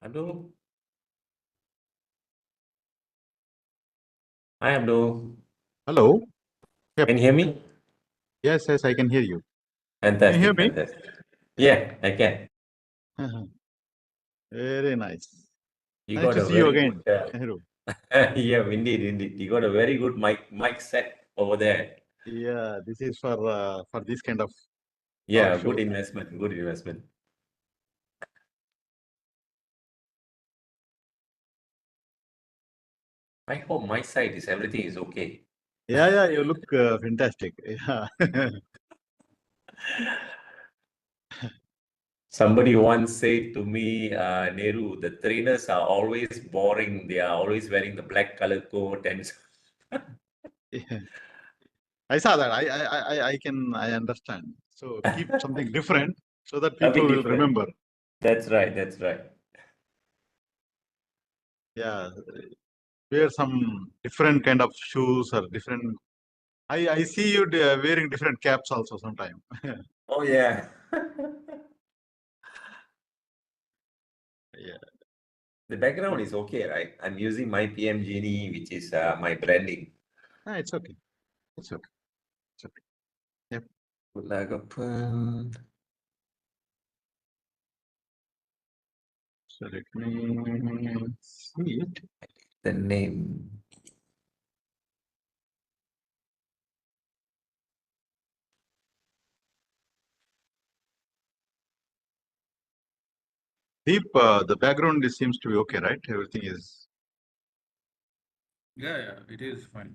Abdul? Hi, Abdul. Hello. Yep. Can you hear me? Yes, I can hear you. Can you hear Fantastic, me? fantastic. Yeah, I can. Very nice. You Nice got to a see you very again, good, Nehru. yeah, indeed. You got a very good mic set over there. Yeah, this is for this kind of talk Yeah, good show. investment, good investment. I hope my side is everything is okay. Yeah, you look fantastic. Yeah. Somebody once said to me, Nehru, the trainers are always boring. They are always wearing the black color coat and Yeah. I saw that. I understand. So keep something different so that people something will different. remember. That's right, that's right. Yeah, wear some different kind of shoes or different. I see you wearing different caps also sometime. Oh, yeah. Yeah. The background is okay, right? I'm using my PM Genie, which is my branding. It's okay. It's okay. It's okay. Yep. Ulagapan. So let me see it. The name. Deep, the background seems to be okay, right? Everything is. Yeah, it is fine.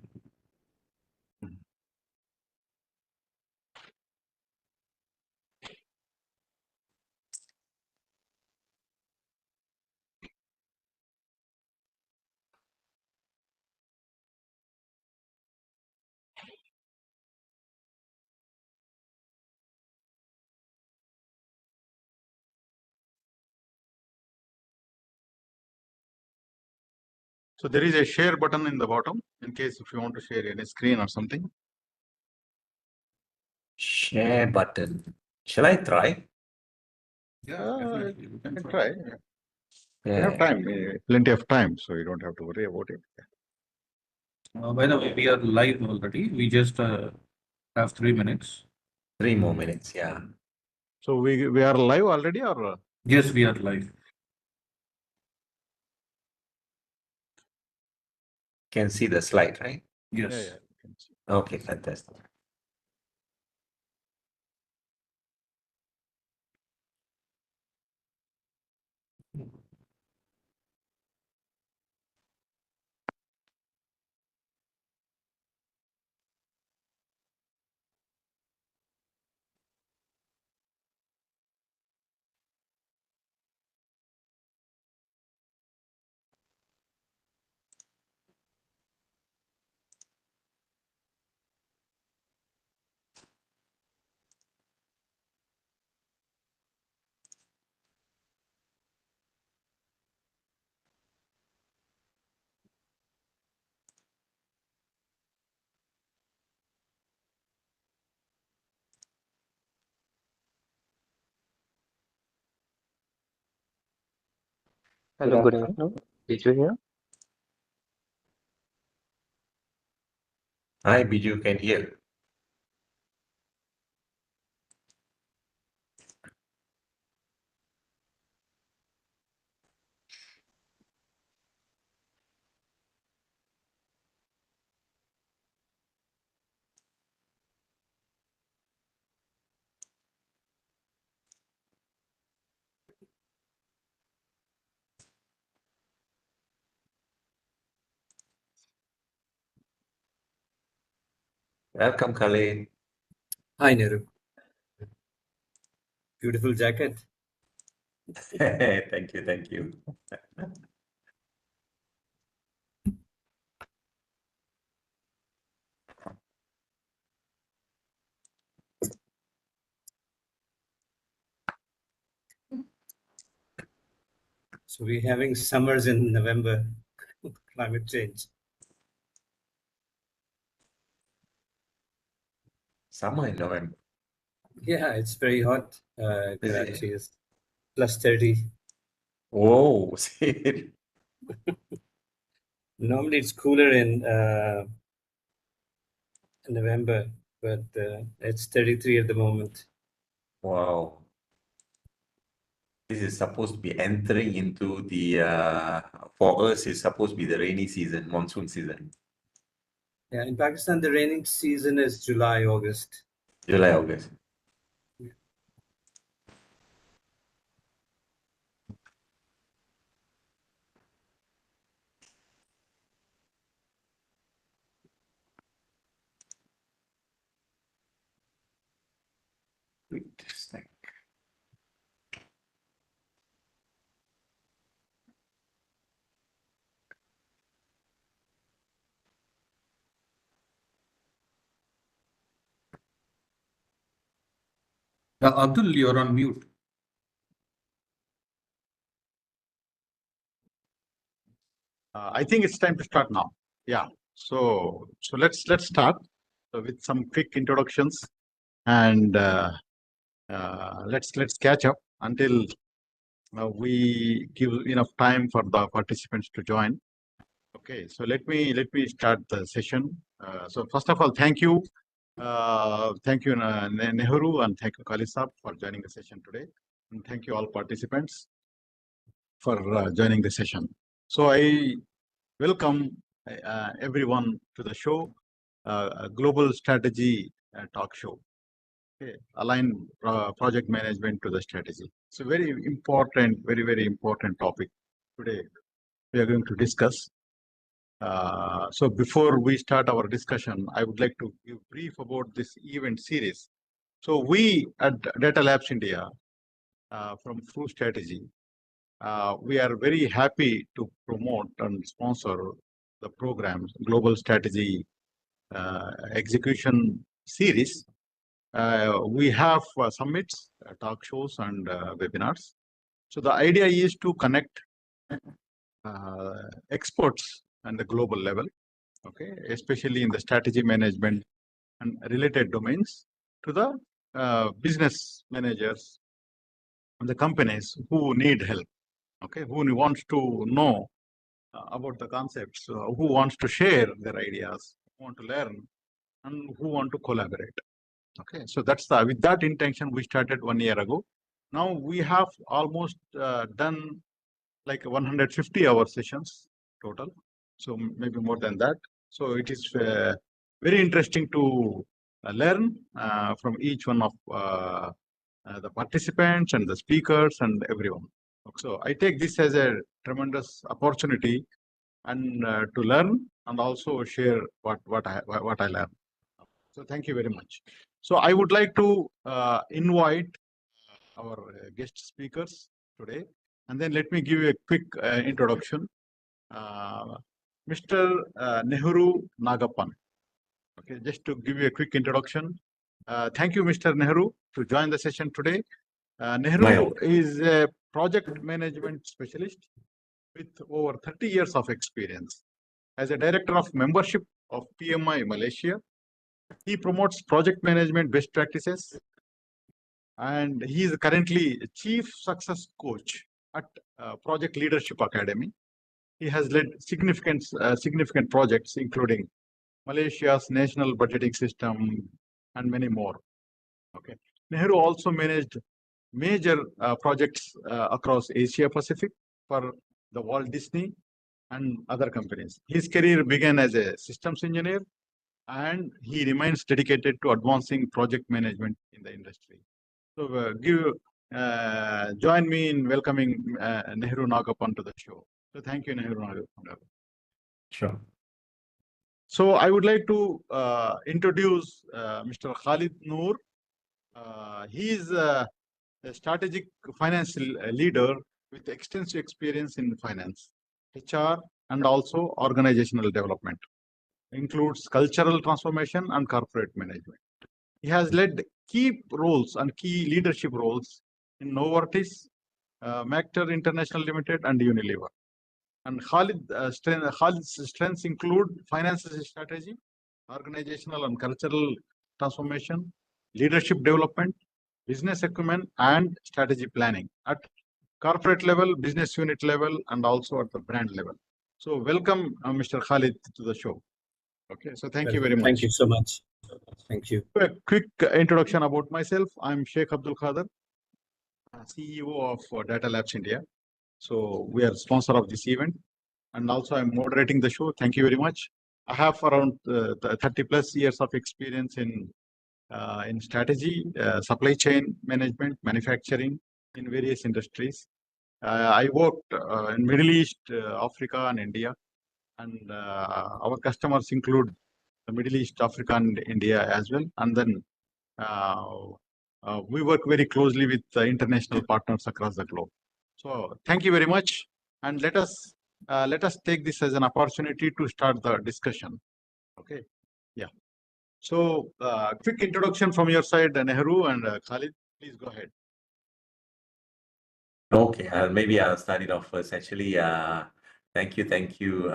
So there is a share button in the bottom in case if you want to share any screen or something. Share button. Shall I try? Yeah, definitely. We You can can try. try. You have Yeah. time, plenty of time, so you don't have to worry about it. By the way, we are live already. We just have 3 minutes. 3 more minutes. Yeah. So we are live already, or Yes, we are live. Can see the slide, right? Yes. yeah. You can see. Okay, fantastic. Hello, good afternoon. Biju here. Hi, Biju, can hear. Welcome, Khalid. Hi, Nehru. Beautiful jacket. Thank you, thank you. So we're having summers in November, climate change. Summer in November. Yeah, it's very hot. Is it? Karachi is plus 30. Whoa, see, Normally it's cooler in November, but it's 33 at the moment. wow. This is supposed to be entering into the, for us, it's supposed to be the rainy season, monsoon season, Yeah, in Pakistan, the raining season is July, August. July, August. Wait a sec. Abdul, you're on mute. I think it's time to start now. Yeah. So let's start with some quick introductions, and let's catch up until we give enough time for the participants to join. Okay. So let me start the session. So first of all, thank you, Nehru, and thank you, Kalisab, for joining the session today, and thank you all participants for joining the session. So I welcome everyone to the show, a global strategy talk show. Okay, align project management to the strategy. It's a very important, very important topic today we are going to discuss. So before we start our discussion, I would like to give brief about this event series. So we at Data Labs India, from True Strategy, we are very happy to promote and sponsor the programs, Global Strategy Execution Series. We have summits, talk shows, and webinars. So the idea is to connect experts at the global level, okay, especially in the strategy management and related domains, to the business managers and the companies who need help, okay, who wants to know about the concepts, who wants to share their ideas, who want to learn, and who want to collaborate. Okay, so that's with that intention we started 1 year ago. Now we have almost done like 150 hour sessions total, so maybe more than that. So it is very interesting to learn from each one of the participants and the speakers and everyone. So I take this as a tremendous opportunity and to learn and also share what I learned. So thank you very much. So I would like to invite our guest speakers today, and then let me give you a quick introduction. Mr. Nehru Nagappan. Okay, just to give you a quick introduction. Thank you, Mr. Nehru, to join the session today. Nehru is a project management specialist with over 30 years of experience. As a director of membership of PMI Malaysia, he promotes project management best practices, and he is currently chief success coach at Project Leadership Academy. He has led significant projects, including Malaysia's national budgeting system and many more. Okay, Nehru also managed major projects across Asia Pacific for the Walt Disney and other companies. His career began as a systems engineer, and he remains dedicated to advancing project management in the industry. So join me in welcoming Nehru Nagappan to the show. So thank you, Nehru Nagappan. Sure. So I would like to introduce Mr. Khalid Noor. He is a strategic financial leader with extensive experience in finance, HR, and also organizational development. Includes cultural transformation and corporate management. He has led key roles and key leadership roles in Novartis, Mactor International Limited, and Unilever. And Khalid's strengths include finance strategy, organizational and cultural transformation, leadership development, business acumen, and strategy planning at corporate level, business unit level, and also at the brand level. So welcome, Mr. Khalid, to the show. Okay, so thank you very much. Thank you so much. Thank you. A quick introduction about myself. I'm Sheikh Abdul Khader, CEO of Data Labs India. So we are sponsor of this event, and also I'm moderating the show. Thank you very much. I have around 30 plus years of experience in strategy, supply chain management, manufacturing in various industries. I worked in Middle East, Africa, and India, and our customers include the Middle East, Africa, and India as well. And then we work very closely with international partners across the globe. So thank you very much, and let us take this as an opportunity to start the discussion. Okay, yeah. So quick introduction from your side, Nehru and Khalid. Please go ahead. Okay, maybe I'll start it off first. Actually, thank you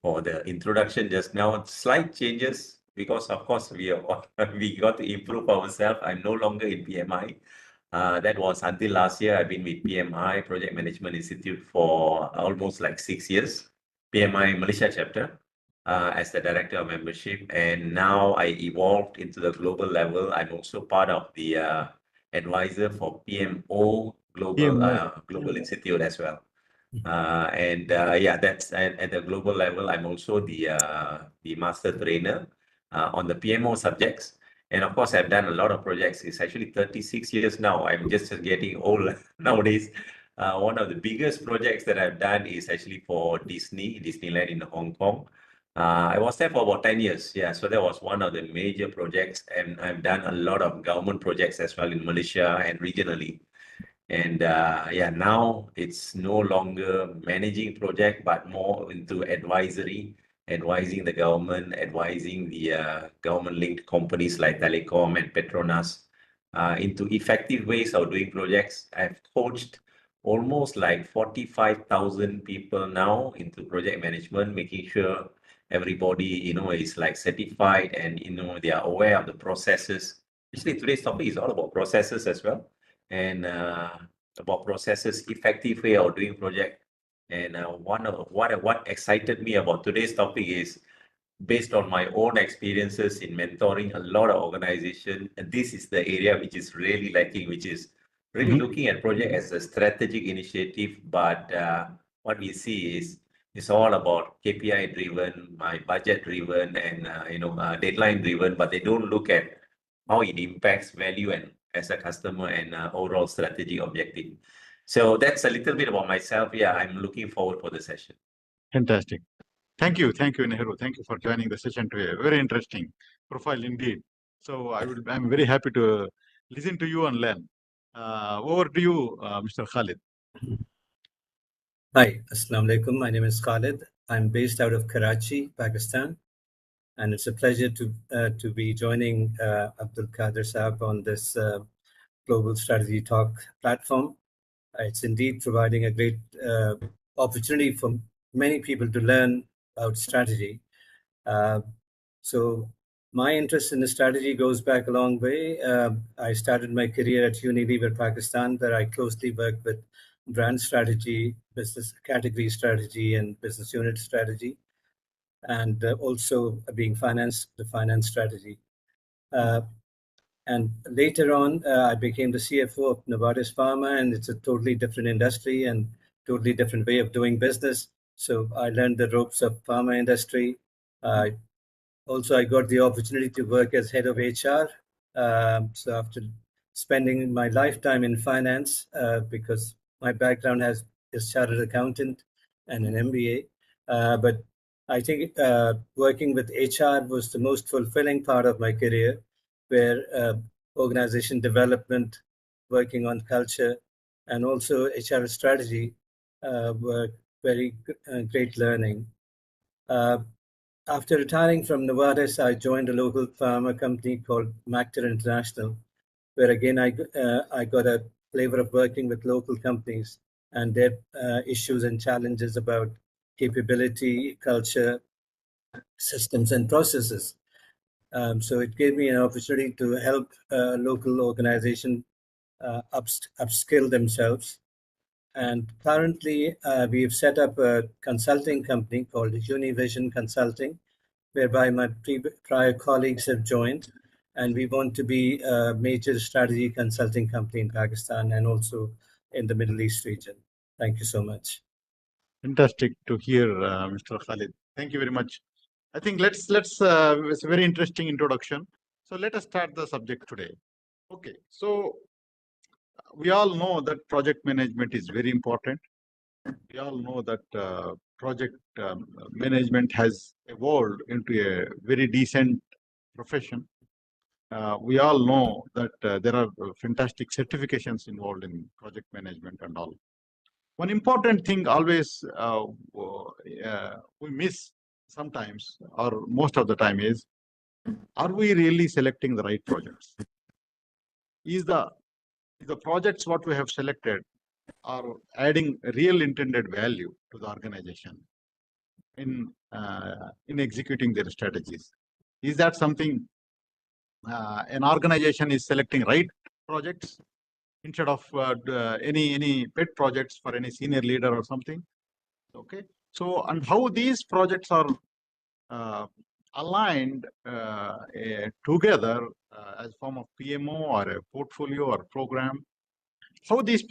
for the introduction just now. Slight changes because, of course, we got to improve ourselves. I'm no longer in PMI. That was until last year. I've been with PMI, Project Management Institute, for almost like 6 years. PMI Malaysia chapter as the director of membership, and now I evolved into the global level. I'm also part of the advisor for PMO Global Institute as well. Yeah, that's at the global level. I'm also the master trainer on the PMO subjects. And of course, I've done a lot of projects. It's actually 36 years now. I'm just getting old nowadays. One of the biggest projects that I've done is actually for Disneyland in Hong Kong. I was there for about 10 years. Yeah, so that was one of the major projects. And I've done a lot of government projects as well in Malaysia and regionally. And yeah, now it's no longer managing project, but more into advisory, advising the government, advising the government-linked companies like Telecom and Petronas into effective ways of doing projects. I've coached almost like 45,000 people now into project management, making sure everybody, is like certified and, they are aware of the processes. Actually, today's topic is all about processes as well. And about processes, effective way of doing project. And what excited me about today's topic is based on my own experiences in mentoring a lot of organizations. And this is the area which is really lacking, which is really looking at project as a strategic initiative. But what we see is it's all about KPI driven, my budget driven, and deadline driven. But they don't look at how it impacts value and as a customer and overall strategy objective. So that's a little bit about myself. Yeah, I'm looking forward for the session. Fantastic. Thank you, Nehru. Thank you for joining the session today. Very interesting profile indeed. So I'm very happy to listen to you and learn. Over to you, Mr. Khalid. Hi, Assalamu alaikum. My name is Khalid. I'm based out of Karachi, Pakistan. And it's a pleasure to be joining Abdul Kader Saab on this Global Strategy Talk platform. It's indeed providing a great opportunity for many people to learn about strategy. So my interest in the strategy goes back a long way. I started my career at Unilever, Pakistan, where I closely worked with brand strategy, business category strategy, and business unit strategy, and also being the finance strategy. And later on, I became the CFO of Novartis Pharma, and it's a totally different industry and totally different way of doing business. So I learned the ropes of pharma industry. Also, I got the opportunity to work as head of HR. So after spending my lifetime in finance, because my background is chartered accountant and an MBA, but I think working with HR was the most fulfilling part of my career, where organization development, working on culture, and also HR strategy were very great learning. After retiring from Novartis, I joined a local pharma company called Mactor International, where again I got a flavor of working with local companies and their issues and challenges about capability, culture, systems, and processes. So it gave me an opportunity to help local organizations upskill themselves And currently, we've set up a consulting company called Univision Consulting, whereby my prior colleagues have joined. And we want to be a major strategy consulting company in Pakistan and also in the Middle East region. Thank you so much. Fantastic to hear, Mr. Khalid. Thank you very much. I think let's it's a very interesting introduction. So let us start the subject today. Okay, so we all know that project management is very important. We all know that project management has evolved into a very decent profession. We all know that there are fantastic certifications involved in project management and all. One important thing always we miss sometimes, or most of the time, is, are we really selecting the right projects? Is the projects what we have selected are adding real intended value to the organization in executing their strategies? Is that something an organization is selecting right projects instead of any pet projects for any senior leader or something? Okay, so and how these projects are aligned together as a form of PMO or a portfolio or program? How this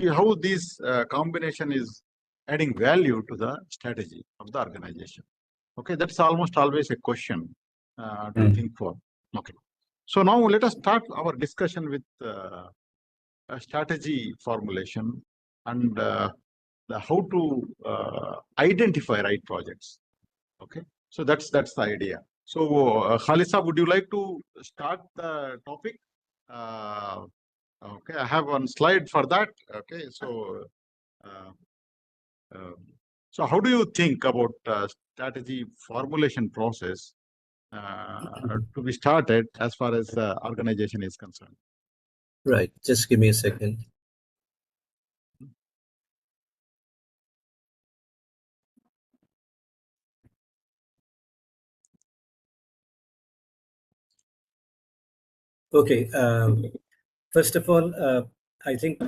combination is adding value to the strategy of the organization? Okay, that's almost always a question to think for. Okay, so now let us start our discussion with a strategy formulation and how to identify right projects. Okay, so that's the idea. So Khalisa, would you like to start the topic? Okay, I have one slide for that. Okay, so so how do you think about strategy formulation process to be started as far as the organization is concerned? Right, just give me a second. Okay, first of all, I think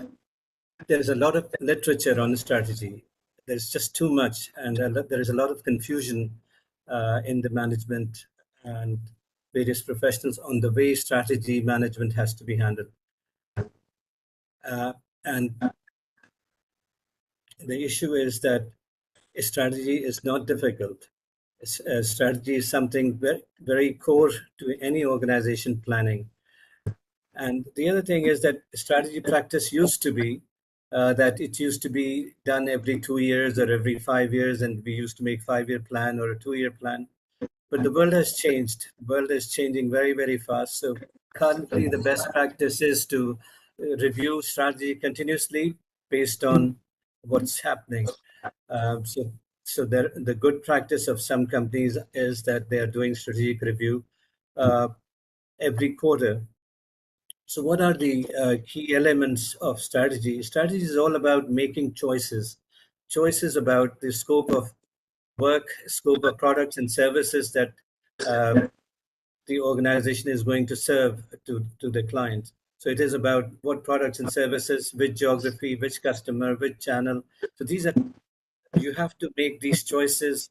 there's a lot of literature on strategy. There's just too much, and there is a lot of confusion in the management and various professionals on the way strategy management has to be handled. And the issue is that strategy is not difficult. Strategy is something very, very core to any organization planning. And the other thing is that strategy practice used to be that it used to be done every 2 years or every 5 years, and we used to make 5-year plan or a 2-year plan. But the world has changed. The world is changing very, very fast. So currently, the best practice is to review strategy continuously based on what's happening. The good practice of some companies is that they are doing strategic review every quarter. So what are the key elements of strategy? Strategy is all about making choices. Choices about the scope of work, scope of products and services that the organization is going to serve to the client. So it is about what products and services, which geography, which customer, which channel. So these are, you have to make these choices.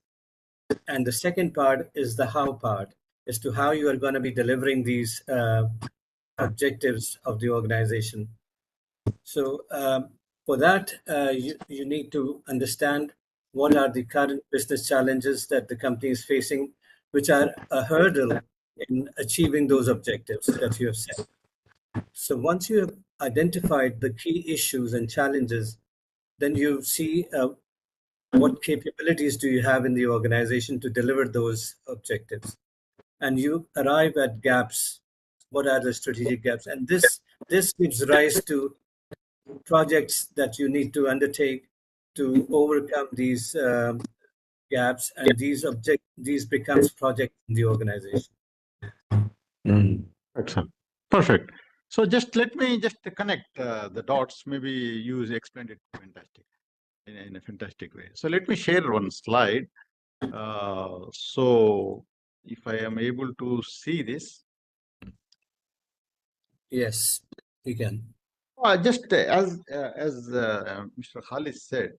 And the second part is the how part, as to how you are going to be delivering these objectives of the organization. So for that, you need to understand what are the current business challenges that the company is facing, which are a hurdle in achieving those objectives that you have set. So once you have identified the key issues and challenges, then you see what capabilities do you have in the organization to deliver those objectives. And you arrive at gaps. What are the strategic gaps? And this gives rise to projects that you need to undertake to overcome these gaps, and these becomes projects in the organization. Excellent. Perfect. So just let me just connect the dots. Maybe you explained it fantastic in a fantastic way. So let me share one slide. So if I am able to see this. Yes, you can. Just as Mr. Khalid said,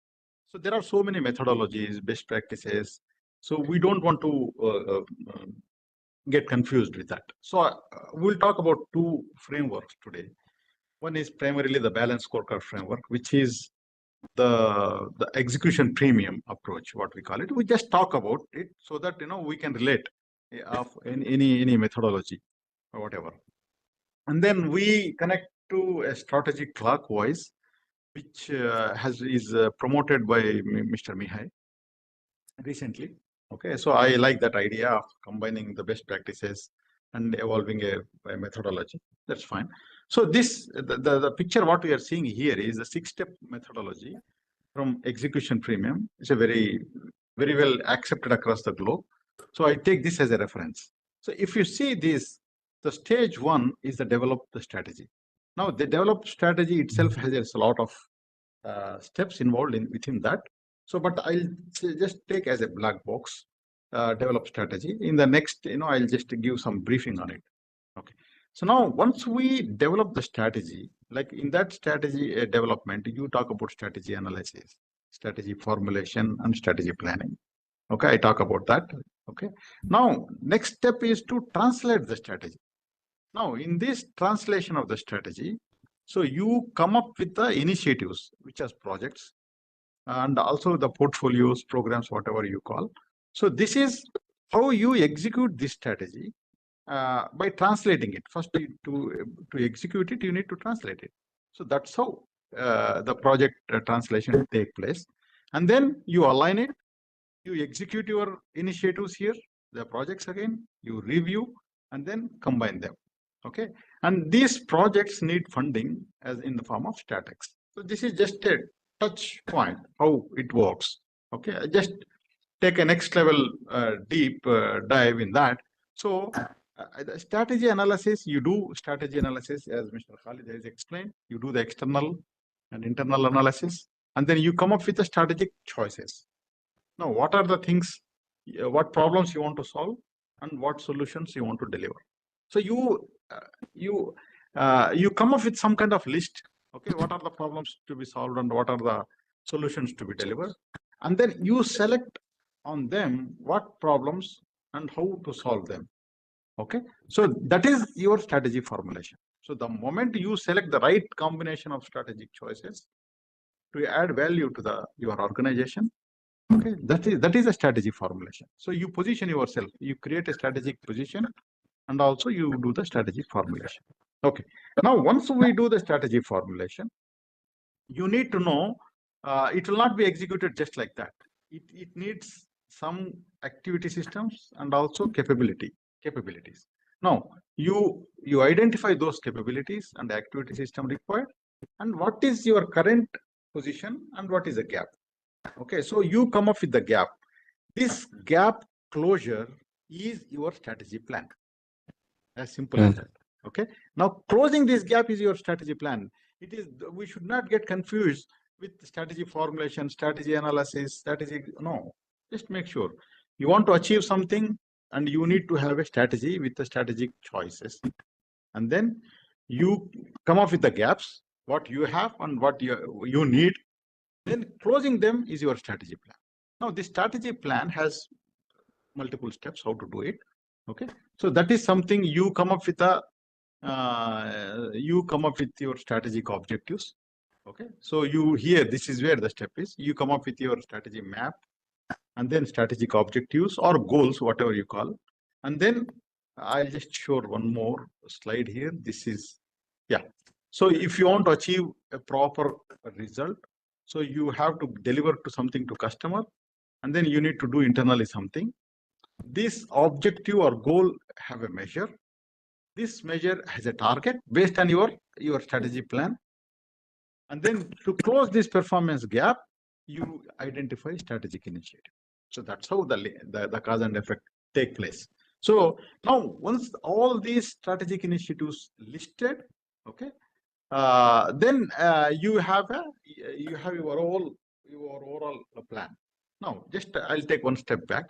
so there are so many methodologies, best practices. So we don't want to get confused with that. So we'll talk about two frameworks today. One is primarily the balanced scorecard framework, which is the execution premium approach, what we call it. We just talk about it so that we can relate of any methodology or whatever. And then we connect to a strategy clockwise, which is promoted by Mr. Mihai recently. Okay, so I like that idea of combining the best practices and evolving a methodology. That's fine. So the picture what we are seeing here is a 6-step methodology from execution premium. It's a very well accepted across the globe. So I take this as a reference. So if you see this, the stage 1 is the develop the strategy. Now the developed strategy itself has a lot of steps involved within that. So, but I'll just take as a black box develop strategy. In the next, I'll just give some briefing on it. Okay. So now, once we develop the strategy, like in that strategy development, you talk about strategy analysis, strategy formulation, and strategy planning. Okay, I talk about that. Okay. Now, next step is to translate the strategy. Now, in this translation of the strategy, so you come up with the initiatives, which are projects, and also the portfolios, programs, whatever you call. So this is how you execute this strategy by translating it. First, to execute it, you need to translate it. So that's how the project translation take place. And then you align it, you execute your initiatives here, the projects again, you review, and then combine them. Okay, and these projects need funding as in the form of StatX. So this is just a touch point how it works. Okay, I just take a next level deep dive in that. So the strategy analysis, you do strategy analysis as Mr. Khalid has explained. You do the external and internal analysis, and then you come up with the strategic choices. Now, what are the things, what problems you want to solve, and what solutions you want to deliver. So you come up with some kind of list. Okay, what are the problems to be solved and what are the solutions to be delivered, and then you select on them what problems and how to solve them. Okay, so that is your strategy formulation. So the moment you select the right combination of strategic choices to add value to your organization, okay, that is a strategy formulation. So you position yourself, you create a strategic position, and also you do the strategy formulation. Okay, now once we do the strategy formulation, you need to know it will not be executed just like that. It needs some activity systems and also capabilities. Now you identify those capabilities and activity system required, and what is your current position and what is the gap. Okay, so you come up with the gap. This gap closure is your strategy plan. As simple as that. Okay, now closing this gap is your strategy plan. It is, we should not get confused with strategy formulation, strategy analysis, strategy. No, just make sure you want to achieve something and you need to have a strategy with the strategic choices, and then you come up with the gaps, what you have and what you need, then closing them is your strategy plan. Now this strategy plan has multiple steps how to do it. Okay, so that is something you come up with your strategic objectives. Okay, so this is where the step is. You come up with your strategy map, and then strategic objectives or goals, whatever you call. And then I'll just show one more slide here. This is, yeah. So if you want to achieve a proper result, so you have to deliver to something to customer, and then you need to do internally something. This objective or goal have a measure. This measure has a target based on your strategy plan. And then to close this performance gap, you identify strategic initiative. So that's how the cause and effect take place. So now once all these strategic initiatives listed, okay, then you have your overall plan. Now just I'll take one step back.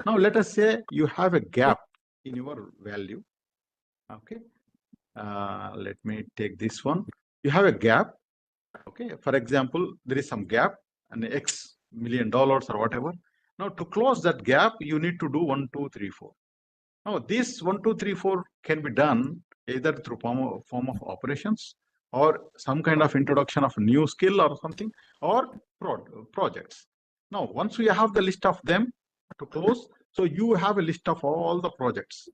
Now let us say you have a gap in your value. Okay, let me take this one. you have a gap. Okay, for example, there is some gap and X $1 million or whatever. Now to close that gap, you need to do 1, 2, 3, 4. Now this 1, 2, 3, 4 can be done either through form of operations or some kind of introduction of a new skill or something, or projects. Now, once we have the list of them to close, so you have a list of all the projects.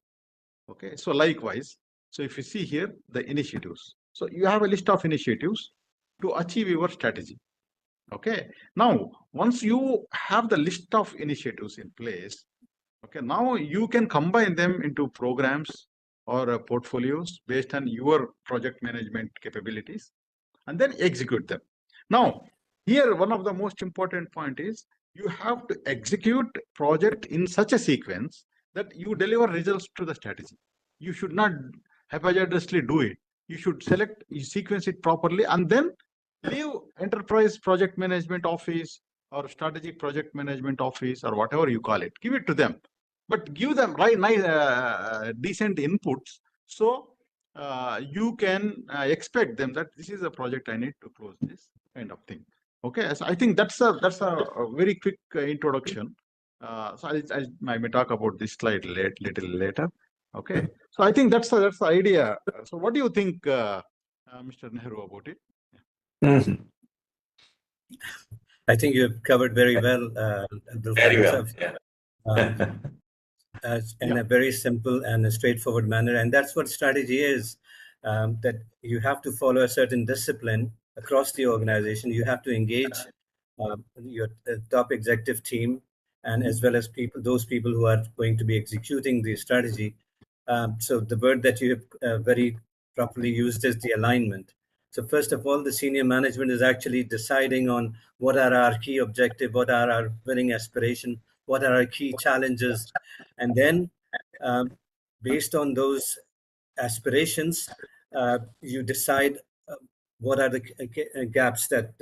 Okay, so likewise, so if you see here the initiatives, so you have a list of initiatives to achieve your strategy. Okay, now once you have the list of initiatives in place, okay, now you can combine them into programs or portfolios based on your project management capabilities and then execute them. Now, here one of the most important point is you have to execute project in such a sequence that you deliver results to the strategy. You should not haphazardly do it. You should select, you sequence it properly, and then leave enterprise project management office or strategic project management office or whatever you call it. Give it to them, but give them nice, decent inputs, so you can expect them that this is a project I need to close this kind of thing. Okay, so I think that's a very quick introduction. So I may talk about this slide little later. Okay, so I think that's the idea. So what do you think, Mr. Nehru, about it? Mhm. I think you've covered very well, Abdul Very Khadir well. Sahab, Yeah. in a very simple and a straightforward manner. And that's what strategy is, that you have to follow a certain discipline across the organization. You have to engage your top executive team, and as well as those people who are going to be executing the strategy. So the word that you have very properly used is the alignment. So first of all, the senior management is actually deciding on what are our key objective, what are our winning aspiration, what are our key challenges, and then based on those aspirations, you decide what are the gaps that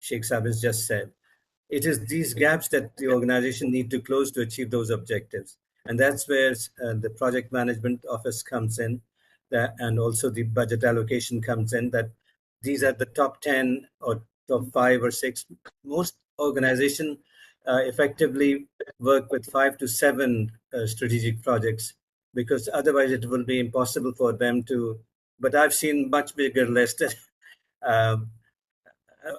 Sheikh Saab has just said. It is these gaps that the organization need to close to achieve those objectives. And that's where the project management office comes in, and also the budget allocation comes in, that these are the top 10 or top 5 or 6. Most organizations effectively work with 5 to 7 strategic projects, because otherwise it will be impossible for them to. But I've seen much bigger list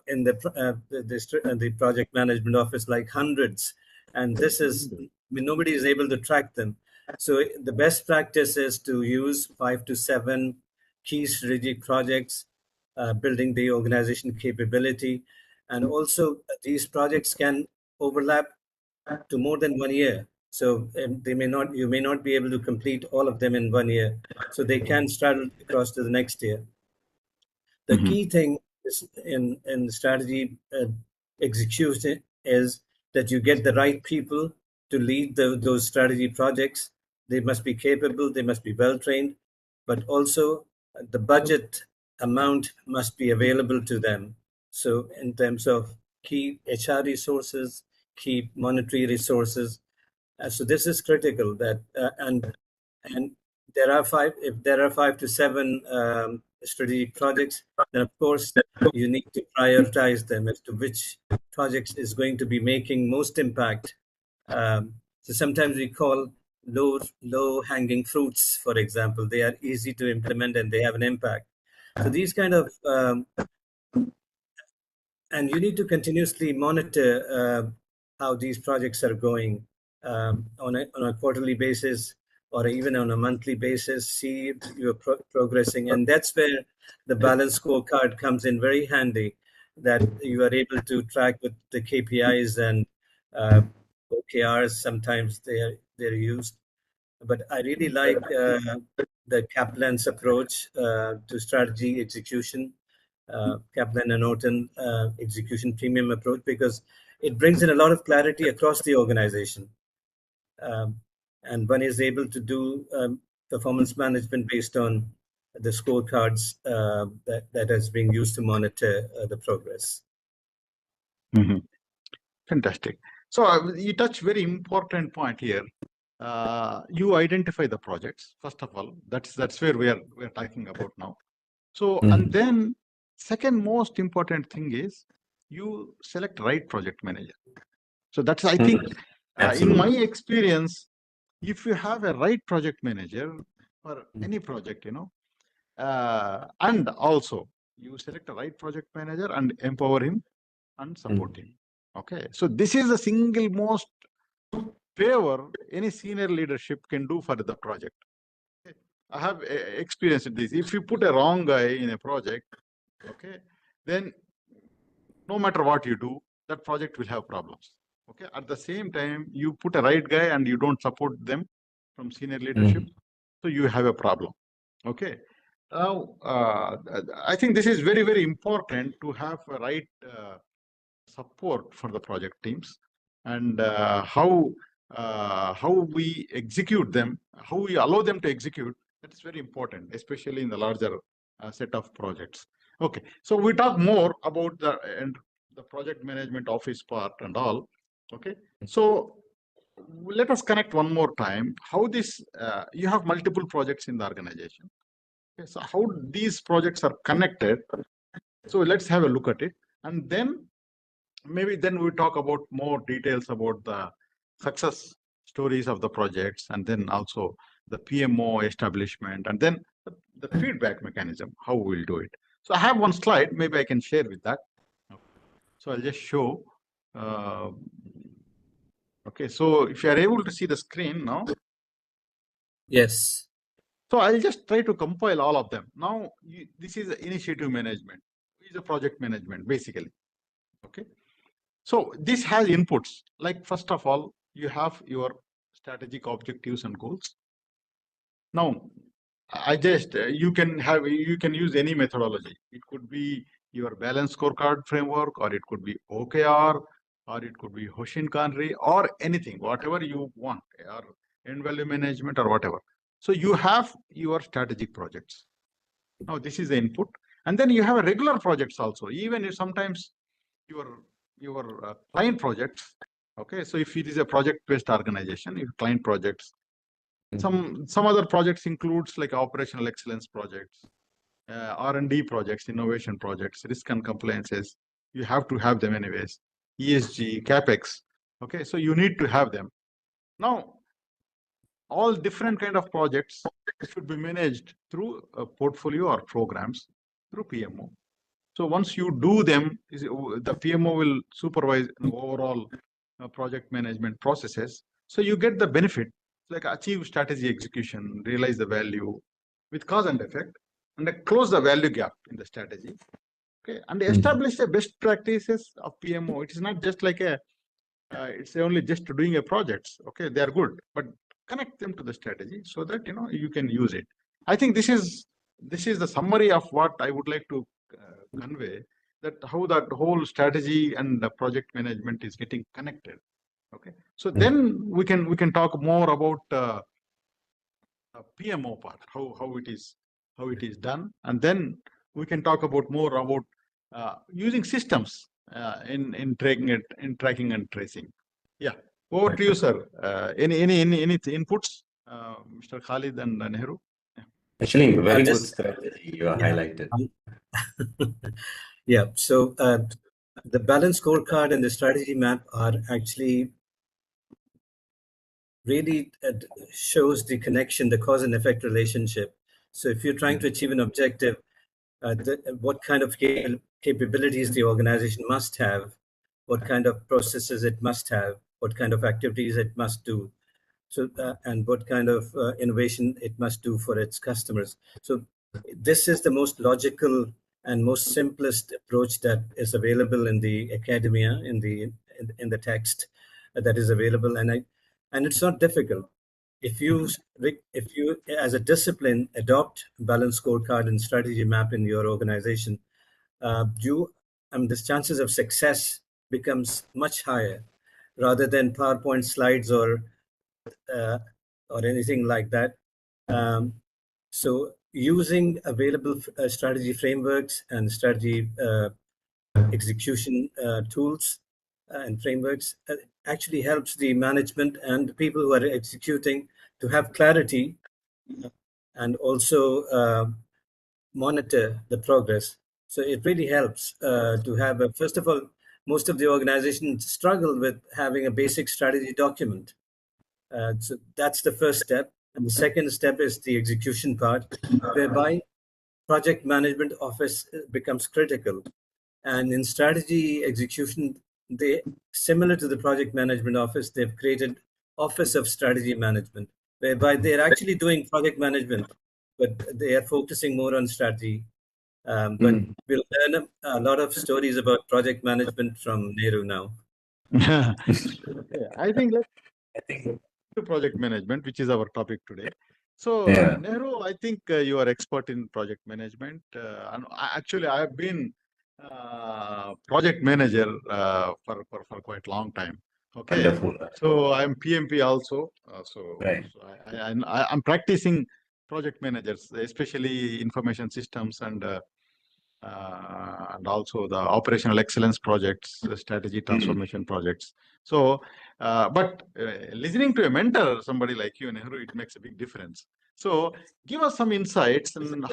in the project management office, like hundreds, and this is, I mean, nobody is able to track them. So the best practice is to use 5 to 7 key strategic projects, building the organization capability, and also these projects can overlap to more than 1 year. So you may not be able to complete all of them in 1 year. So they can straddle across to the next year. The key thing is in strategy execution is that you get the right people to lead those strategy projects. They must be capable, they must be well trained, but also the budget amount must be available to them. So in terms of key HR resources, key monetary resources, so this is critical. That and there are if there are 5 to 7 strategic projects, then of course you need to prioritize them as to which projects is going to be making most impact. So sometimes we call low hanging fruits, for example. They are easy to implement and they have an impact. So these kind of and you need to continuously monitor how these projects are going, on a quarterly basis or even on a monthly basis. See if you're progressing, and that's where the balance scorecard comes in very handy, that you are able to track with the KPIs and OKRs. Sometimes they're used, but I really like the Kaplan's approach to strategy execution, Kaplan and Norton execution premium approach, because it brings in a lot of clarity across the organization. And one is able to do performance management based on the scorecards that is being used to monitor the progress. Fantastic. So you touch very important point here. You identify the projects first of all. That's where we're talking about now. So, and then second most important thing is you select right project manager. So that's, I think, in my experience, if you have a right project manager for any project, and also you select a right project manager and empower him and support him. Okay, so this is the single most favor any senior leadership can do for the project. Okay. I have experienced this. If you put a wrong guy in a project, okay, then no matter what you do, that project will have problems. Okay, at the same time, you put a right guy and you don't support them from senior leadership, so you have a problem. Okay, now I think this is very, very important to have a right support for the project teams, and how we execute them, how we allow them to execute. That's very important, especially in the larger set of projects. Okay, so we talk more about the project management office part and all. Okay, so let us connect one more time. How this you have multiple projects in the organization. Okay, so how these projects are connected. So let's have a look at it, and then maybe then we talk about more details about the success stories of the projects, and then also the PMO establishment, and then the feedback mechanism, how we'll do it. So I have one slide, maybe I can share with that. So I'll just show. Okay, so if you are able to see the screen now. Yes. So I'll just try to compile all of them. Now, this is initiative management. This is a project management, basically. Okay. So this has inputs. Like, first of all, you have your strategic objectives and goals. Now, I just, you can use any methodology. It could be your balanced scorecard framework, or it could be OKR, or it could be Hoshin-Kanri, or anything, whatever you want, or end value management, or whatever. So you have your strategic projects. Now, this is the input. And then you have regular projects also, even if sometimes your client projects. Okay, so if it is a project-based organization, your client projects, some other projects includes like operational excellence projects, R&D projects, innovation projects, risk and compliances. You have to have them anyways. ESG, CapEx. Okay, so you need to have them. Now, all different kind of projects should be managed through a portfolio or programs through PMO. So once you do them, the PMO will supervise overall project management processes. So you get the benefit, like achieve strategy execution, realize the value with cause and effect, and close the value gap in the strategy. Okay, and establish the best practices of PMO. It is not just like it's only just doing a projects. Okay, they are good, but connect them to the strategy so that you can use it. I think this is the summary of what I would like to convey, that how that whole strategy and the project management is getting connected. Okay, so then we can talk more about PMO part, how it is done, and then we can talk about more about using systems in tracking and tracing. Yeah, over to you, sir. Any inputs, Mr. Khalid and Nehru? Actually, very good strategy you highlighted. Yeah, so the balanced scorecard and the strategy map are actually really shows the connection, the cause and effect relationship. So if you're trying to achieve an objective, what kind of capabilities the organization must have, what kind of processes it must have, what kind of activities it must do, so and what kind of innovation it must do for its customers. So this is the most logical and most simplest approach that is available in the academia, in the text that is available, and it's not difficult. If you as a discipline adopt balanced scorecard and strategy map in your organization, the chances of success becomes much higher, rather than PowerPoint slides or anything like that. So using available strategy frameworks and strategy execution tools and frameworks actually helps the management and the people who are executing to have clarity, and also monitor the progress. So it really helps to have a, first of all, most of the organizations struggle with having a basic strategy document. So that's the first step. And the second step is the execution part, whereby project management office becomes critical. And in strategy execution, they, similar to the project management office, they've created Office of Strategy Management, whereby they're actually doing project management, but they are focusing more on strategy. But we'll learn a lot of stories about project management from Nehru now. Okay, I think let's I think, to project management, which is our topic today. So, yeah, Nehru, I think you are expert in project management. And actually, I have been project manager for quite a long time. Okay, wonderful. so I'm PMP also. Right. So I'm practicing project managers, especially information systems and also the operational excellence projects, strategy transformation projects. So, but listening to a mentor, somebody like you, Nehru, it makes a big difference. So, give us some insights on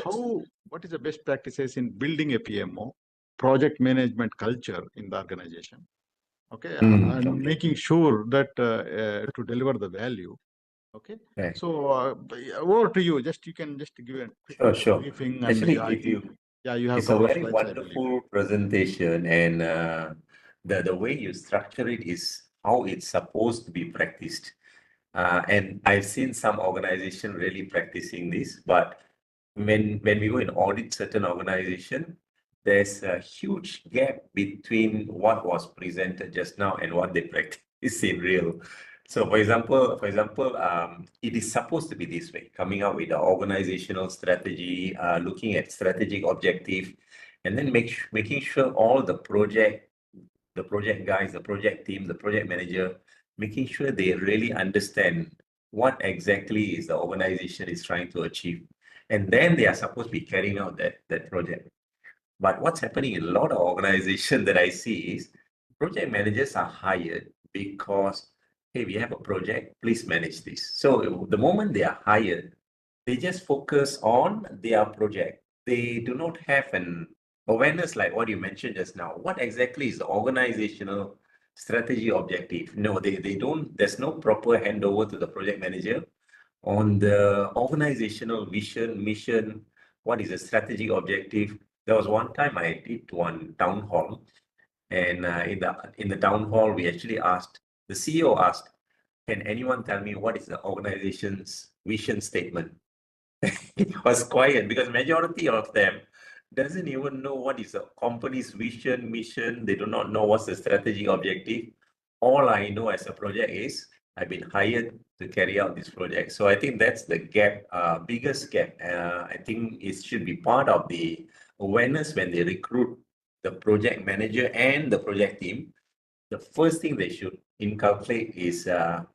what is the best practices in building a PMO, project management culture in the organization. Okay, and making sure that to deliver the value. Okay, Right. so over to you. You can just give a quick Sure. briefing. And Actually, I if think, you, yeah, you have it's a a couple of very slides, I believe. wonderful presentation, and the way you structure it is how it's supposed to be practiced. And I've seen some organization really practicing this, but when we go and audit certain organization, there's a huge gap between what was presented just now and what they practice in real. So for example, it is supposed to be this way, coming up with the organizational strategy, looking at strategic objective, and then making sure all the project guys, the project team, the project manager, making sure they really understand what exactly is the organization is trying to achieve. And then they are supposed to be carrying out that project. But what's happening in a lot of organizations that I see is project managers are hired because, hey, we have a project, please manage this. So the moment they are hired, they just focus on their project. They do not have an awareness like what you mentioned just now. What exactly is the organizational strategy objective? No, they don't, there's no proper handover to the project manager on the organizational vision, mission, what is the strategic objective. There was one time I did one town hall, and in the town hall, we actually asked, the CEO asked, can anyone tell me what is the organization's vision statement? It was quiet because majority of them doesn't even know what is the company's vision, mission. They do not know what's the strategic objective. All I know as a project is I've been hired to carry out this project. So I think that's the gap, biggest gap. I think it should be part of the awareness when they recruit the project manager and the project team. The first thing they should inculcate is the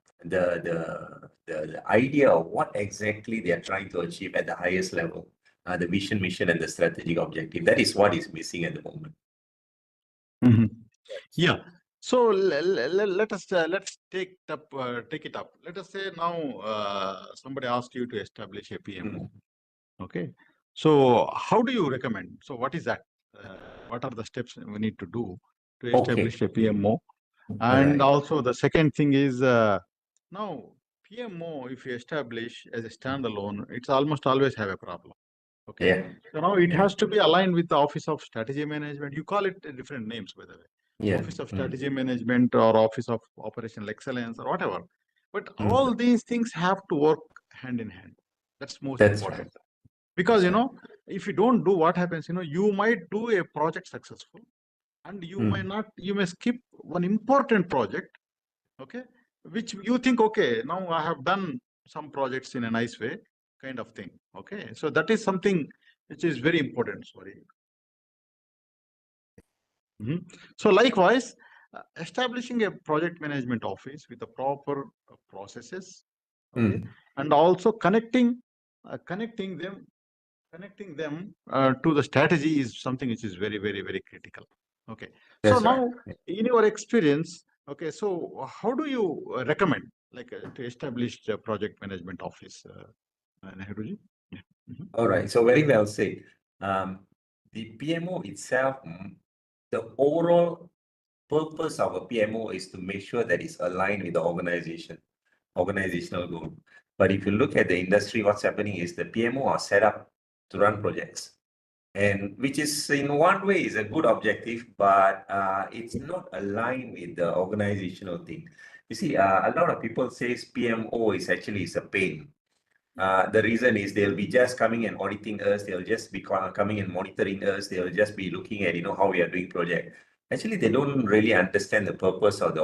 idea of what exactly they are trying to achieve at the highest level, the vision, mission, and the strategic objective. That is what is missing at the moment. Yeah. So let us let's take it up. Let us say now somebody asked you to establish a PMO. Okay. So how do you recommend? So what is that? What are the steps we need to do to establish a PMO? And also the second thing is now PMO, if you establish as a standalone, it's almost always have a problem. Okay. Yeah. So now it has to be aligned with the Office of Strategy Management. You call it different names, by the way. Yeah. Office of Strategy Management or Office of Operational Excellence or whatever. But all these things have to work hand in hand. That's most important. Because, if you don't do, what happens, you might do a project successful and you may skip one important project, okay, which you think, okay, now I have done some projects in a nice way, kind of thing. Okay. So that is something which is very important. Sorry. So likewise, establishing a project management office with the proper processes, okay, and also connecting them to the strategy is something which is very, very, very critical. Okay. So now, in your experience, okay, so how do you recommend to establish a project management office, Nehruji? All right. So very well said. the PMO itself, the overall purpose of a PMO is to make sure that it's aligned with the organizational goal. But if you look at the industry, what's happening is the PMO are set up to run projects, and which is in one way is a good objective, but it's not aligned with the organizational thing. You see, a lot of people say PMO is actually a pain. The reason is they'll be just coming and auditing us. They'll just be coming and monitoring us. They'll just be looking at, how we are doing project. Actually, they don't really understand the purpose of the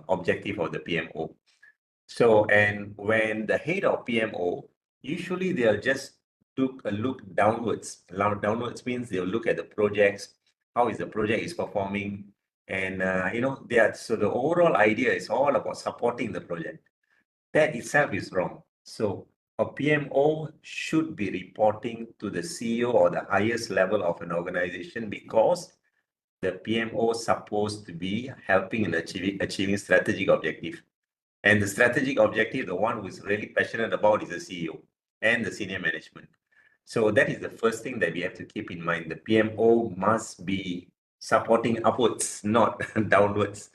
objective of the PMO. So, and when the head of PMO, usually they'll just look downwards. Downwards means they'll look at the projects, how is the project is performing, and so the overall idea is all about supporting the project. That itself is wrong. So a PMO should be reporting to the CEO or the highest level of an organization, because the PMO is supposed to be helping in achieving strategic objective. And the strategic objective, the one who is really passionate about, is the CEO and the senior management. So that is the first thing that we have to keep in mind. The PMO must be supporting upwards, not downwards.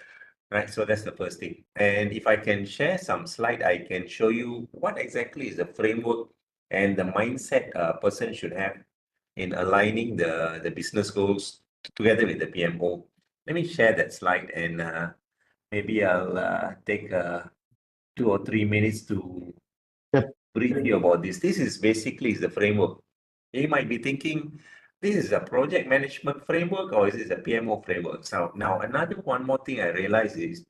Right, so that's the first thing. And if I can share some slide, I can show you what exactly is the framework and the mindset a person should have in aligning the business goals together with the PMO. Let me share that slide, and maybe I'll take 2 or 3 minutes to brief you about this. This is basically the framework. You might be thinking, this is a project management framework or is this a PMO framework? So now one more thing I realize is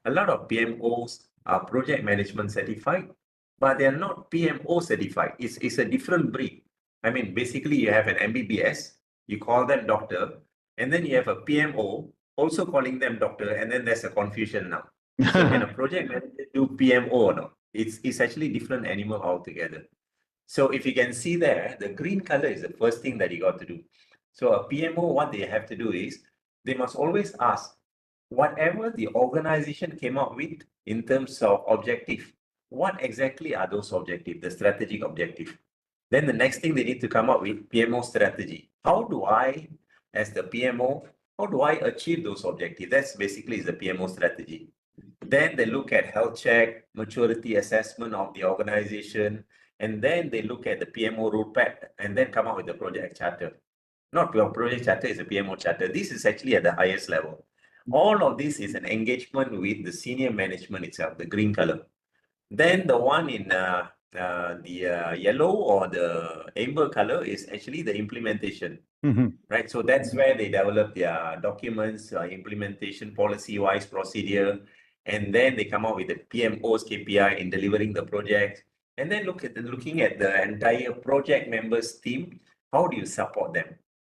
a lot of PMOs are project management certified, but they're not PMO certified. It's a different breed. I mean, basically you have an MBBS, you call them doctor, and then you have a PMO also calling them doctor, and then there's a confusion now. So can a project manager do PMO or not? It's actually different animal altogether. So if you can see there, the green color is the first thing that you got to do. So a PMO, what they have to do is, they must always ask, whatever the organization came up with in terms of objective, what exactly are those objectives, the strategic objective? Then the next thing they need to come up with, PMO strategy. How do I, as the PMO, how do I achieve those objectives? That's basically the PMO strategy. Then they look at health check, maturity assessment of the organization, and then they look at the PMO roadmap and then come up with the project charter. Not your project charter, is a PMO charter. This is actually at the highest level. All of this is an engagement with the senior management itself, the green color. Then the one in the yellow or the amber color is actually the implementation. Right, so that's where they develop their documents, implementation policy-wise procedure, and then they come out with the PMO's KPI in delivering the project. And then looking at the entire project members team, how do you support them,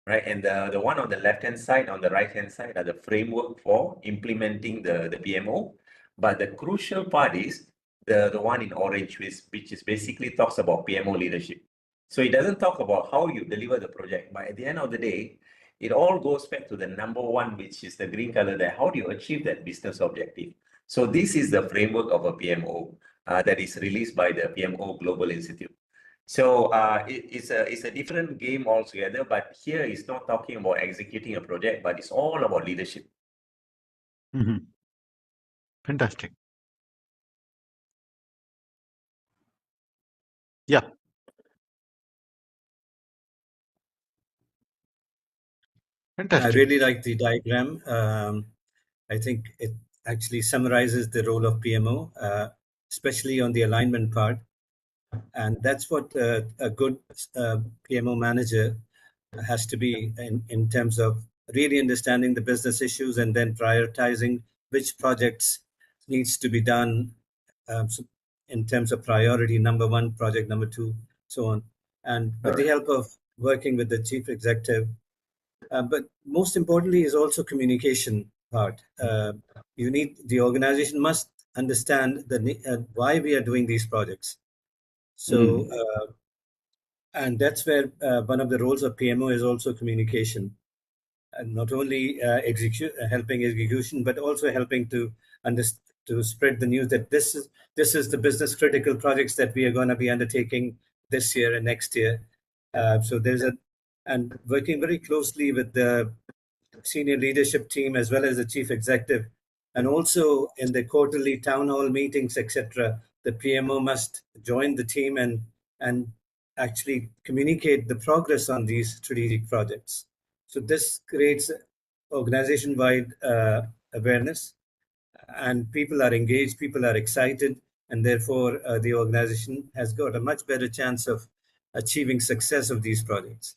right? And the one on the left-hand side, on the right-hand side are the framework for implementing the PMO. But the crucial part is the one in orange, which is basically talks about PMO leadership. So it doesn't talk about how you deliver the project, but at the end of the day, it all goes back to the number one, which is the green color there. How do you achieve that business objective? So this is the framework of a PMO that is released by the PMO Global Institute. So it's a different game altogether, but here it's not talking about executing a project, but it's all about leadership. Fantastic. Yeah. Fantastic. I really like the diagram. I think it actually summarizes the role of PMO, especially on the alignment part. And that's what a good PMO manager has to be in terms of really understanding the business issues and then prioritizing which projects needs to be done so in terms of priority, number one, project number two, so on. And with the help of working with the chief executive, but most importantly is also communication part. The organization must understand why we are doing these projects. So, and that's where one of the roles of PMO is also communication, and not only helping execution, but also helping to spread the news that this is the business critical projects that we are going to be undertaking this year and next year. So there's and working very closely with the senior leadership team as well as the chief executive, and also in the quarterly town hall meetings, etc. The PMO must join the team and actually communicate the progress on these strategic projects. So this creates organization-wide awareness, and people are engaged, people are excited, and therefore the organization has got a much better chance of achieving success of these projects.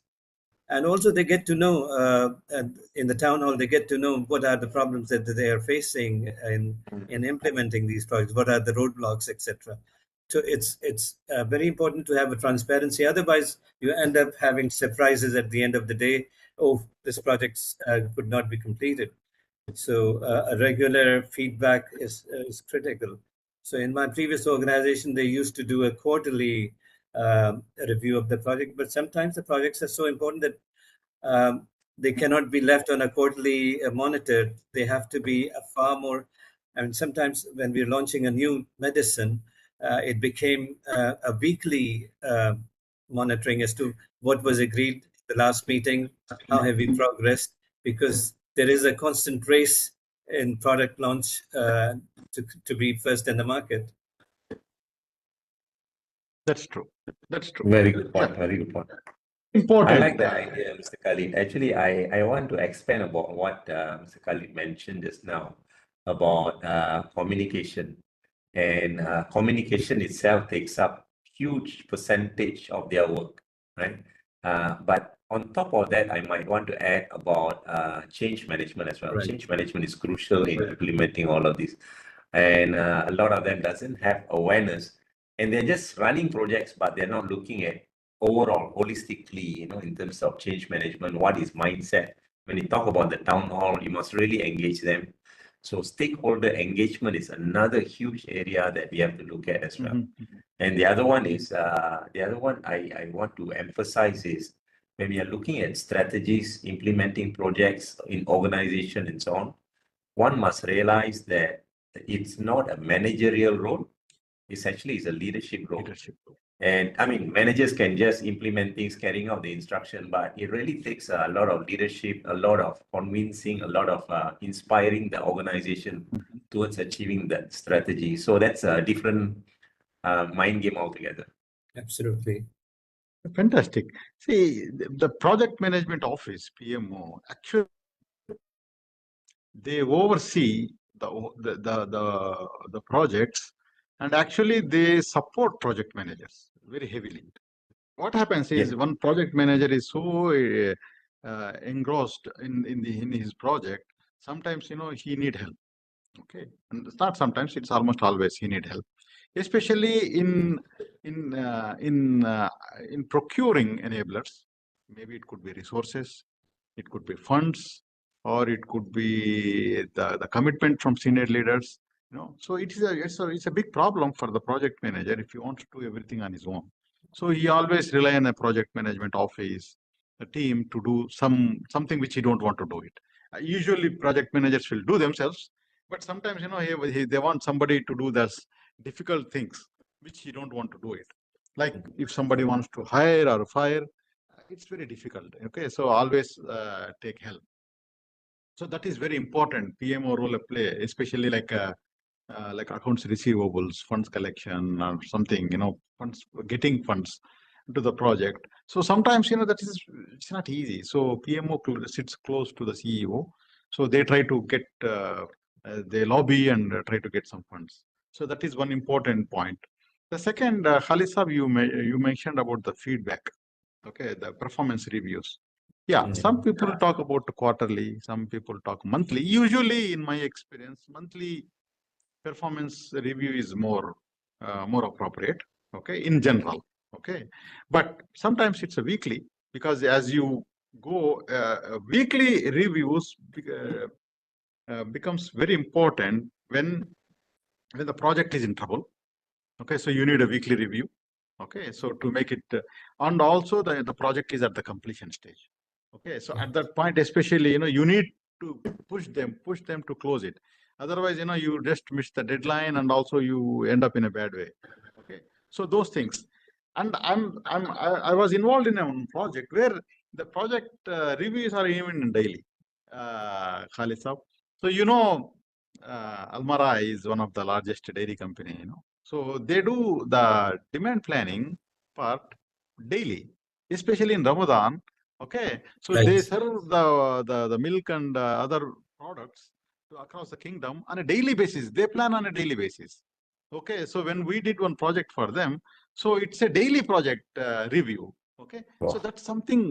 And also they get to know in the town hall, they get to know what are the problems that they are facing in implementing these projects, what are the roadblocks, etc. So it's very important to have a transparency. Otherwise, you end up having surprises at the end of the day. Oh, this project could not be completed. So a regular feedback is critical. So in my previous organization, they used to do a quarterly review of the project, but sometimes the projects are so important that they cannot be left on a quarterly monitor. They have to be a far more. I mean, sometimes when we're launching a new medicine, it became a weekly monitoring as to what was agreed at the last meeting, how have we progressed, because there is a constant race in product launch to be first in the market. That's true. That's true. Very good point. Yeah. Very good point. Important. I like that idea, Mr. Khalid. Actually, I want to expand about what Mr. Khalid mentioned just now about communication. And communication itself takes up huge percentage of their work, right? But on top of that, I might want to add about change management as well. Right. Change management is crucial in implementing all of this. And a lot of them doesn't have awareness, and they're just running projects, but they're not looking at overall holistically, in terms of change management, what is mindset. When you talk about the town hall, you must really engage them. So stakeholder engagement is another huge area that we have to look at as well. Mm-hmm. And the other one is I want to emphasize is when we are looking at strategies, implementing projects in organization and so on, one must realize that it's not a managerial role. It's a leadership role. And I mean, managers can just implement things, carrying out the instruction, but it really takes a lot of leadership, a lot of convincing, a lot of inspiring the organization towards achieving that strategy. So that's a different mind game altogether. Absolutely. Fantastic. See, the project management office, PMO, actually, they oversee the projects, and actually they support project managers very heavily. What happens is one project manager is so engrossed in his project, sometimes he need help. Okay, and it's not sometimes, it's almost always he need help, especially in procuring enablers. Maybe it could be resources, it could be funds, or it could be the commitment from senior leaders. So it's a big problem for the project manager if he wants to do everything on his own. So he always rely on a project management office, a team, to do something which he don't want to do it. Usually project managers will do themselves, but sometimes they want somebody to do those difficult things which he don't want to do it. Like if somebody wants to hire or fire, it's very difficult. Okay, so always take help. So that is very important. PMO role play, especially like accounts receivables, funds collection, or something. Funds, getting funds to the project. So sometimes it's not easy. So PMO sits close to the CEO. So they try to get they lobby and try to get some funds. So that is one important point. The second, Khalid Saab, you mentioned about the feedback. Okay, the performance reviews. Yeah, some people talk about quarterly, some people talk monthly. Usually, in my experience, monthly performance review is more appropriate. Okay, in general. Okay, but sometimes it's a weekly, because as you go, weekly reviews becomes very important when the project is in trouble. Okay, so you need a weekly review. Okay, so to make it, and also the project is at the completion stage. Okay, so at that point, especially, you need to push them to close it. Otherwise, you just miss the deadline, and also you end up in a bad way. Okay, so those things. And I was involved in a project where the project reviews are even daily. Khalid Saab. So Almara is one of the largest dairy company. So they do the demand planning part daily, especially in Ramadan. Okay, so they Right. serve the milk and other products across the kingdom on a daily basis. They plan on a daily basis. Okay, so when we did one project for them, so it's a daily project review. Okay, so Wow. that's something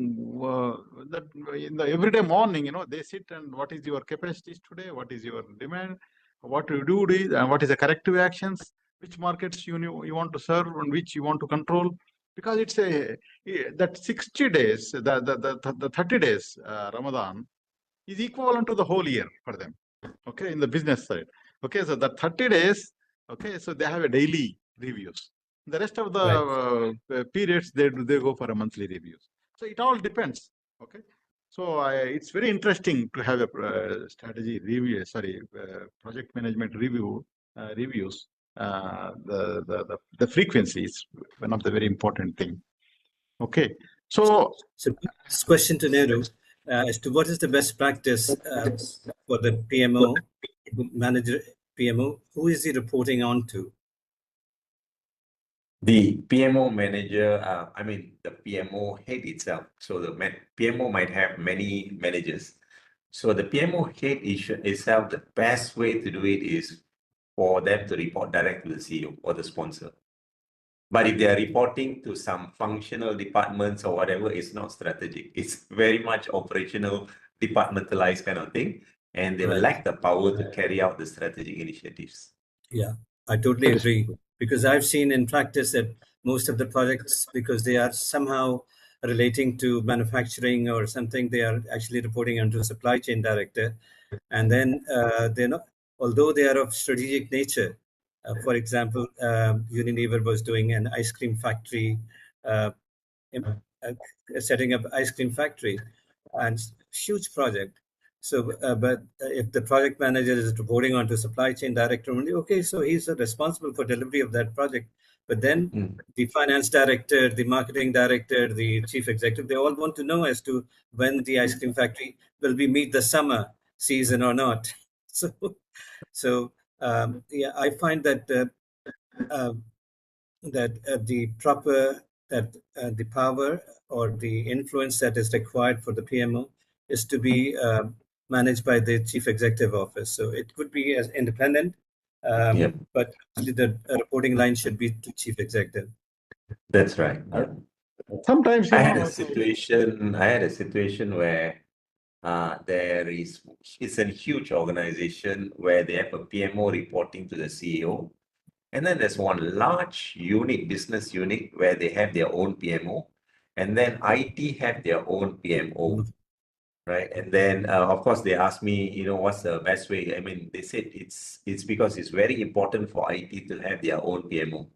that in the everyday morning, they sit and what is your capacities today? What is your demand? What to do and what is the corrective actions? Which markets you want to serve and which you want to control? Because it's that 60 days, the 30 days Ramadan is equivalent to the whole year for them. Okay, in the business side. Okay, so the 30 days. Okay, so they have a daily reviews. The rest of the periods they go for a monthly reviews. So it all depends. Okay, so it's very interesting to have a strategy review. Sorry, project management reviews. The frequency is one of the very important thing. Okay, so this question to Nehru as to what is the best practice for the PMO manager. PMO, who is he reporting on to? The PMO manager, the PMO head itself. So the PMO might have many managers. So the PMO head itself, the best way to do it is for them to report direct to the CEO or the sponsor. But if they are reporting to some functional departments or whatever, it's not strategic. It's very much operational, departmentalized kind of thing. And they will lack the power to carry out the strategic initiatives. Yeah, I totally agree. Because I've seen in practice that most of the projects, because they are somehow relating to manufacturing or something, they are actually reporting onto a supply chain director. And then they're not, although they are of strategic nature. For example, Unilever was doing an ice cream factory, setting up ice cream factory, and huge project. So, but if the project manager is reporting onto supply chain director only, okay, so he's responsible for delivery of that project. But then the finance director, the marketing director, the chief executive, they all want to know as to when the ice cream factory will be meet the summer season or not. So yeah, I find that the proper the power or the influence that is required for the PMO is to be managed by the chief executive office. So it could be as independent, but actually the reporting line should be to chief executive. That's right. sometimes I had a situation where it's a huge organization where they have a PMO reporting to the CEO. And then there's one large business unit where they have their own PMO. And then IT have their own PMO, right? And then, of course, they asked me, what's the best way? I mean, they said it's because it's very important for IT to have their own PMO.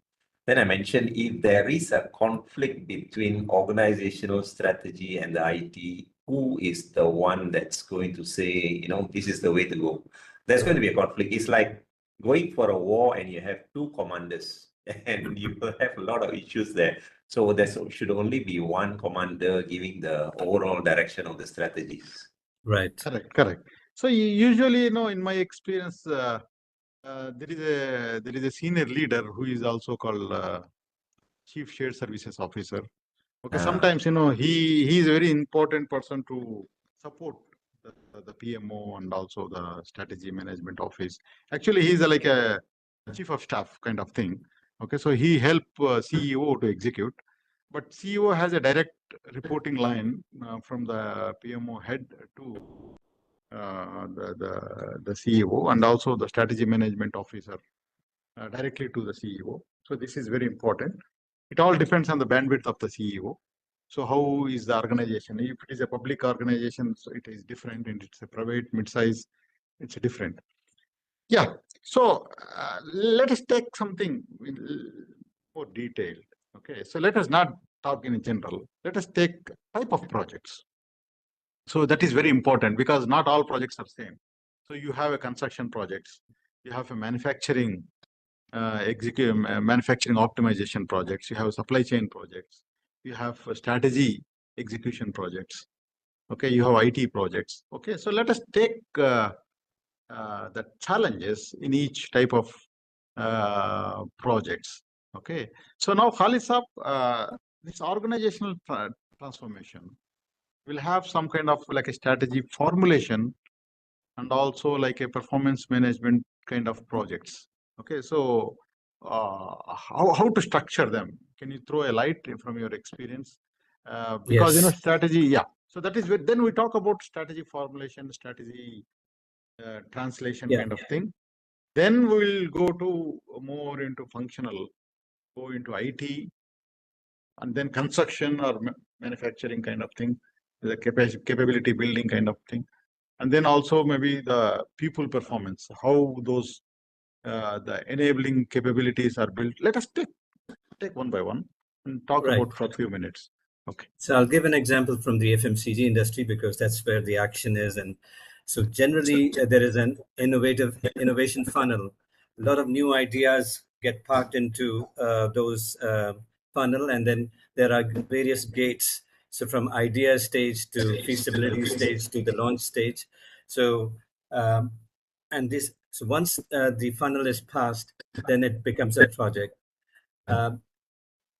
Then I mentioned if there is a conflict between organizational strategy and the IT, who is the one that's going to say, this is the way to go? There's going to be a conflict. It's like going for a war and you have two commanders and you will have a lot of issues there. So there should only be one commander giving the overall direction of the strategies. Right. Correct. So usually, in my experience, there is a senior leader who is also called Chief Shared Services Officer. Okay, sometimes he is a very important person to support the PMO and also the strategy management office. Actually, he's like a chief of staff kind of thing. Okay, so he help CEO to execute, but CEO has a direct reporting line from the PMO head to the CEO and also the strategy management officer directly to the CEO. So this is very important. It all depends on the bandwidth of the CEO. So how is the organization? If it is a public organization, so it is different, and it's a private mid-size, it's different. Yeah. So let us take something more detailed. Okay. So let us not talk in general. Let us take type of projects. So that is very important because not all projects are same. So you have a construction projects, you have a manufacturing manufacturing optimization projects, you have supply chain projects, you have strategy execution projects. Okay, you have IT projects. Okay, so let us take the challenges in each type of projects. Okay, so now Khalisab, this organizational transformation will have some kind of like a strategy formulation and also like a performance management kind of projects. Okay, so how to structure them? Can you throw a light from your experience? Because Yes. strategy, yeah. So that is then we talk about strategy formulation, strategy translation Yeah. kind of thing. Then we'll go to more into functional, go into IT, and then construction or manufacturing kind of thing, the capability building kind of thing. And then also maybe the people performance, how those the enabling capabilities are built. Let us take one by one and talk Right. about for a few minutes. Okay. So I'll give an example from the FMCG industry because that's where the action is. And so generally there is an innovation funnel. A lot of new ideas get parked into those funnel, and then there are various gates. So from idea stage to feasibility stage to the launch stage. So so once the funnel is passed, then it becomes a project.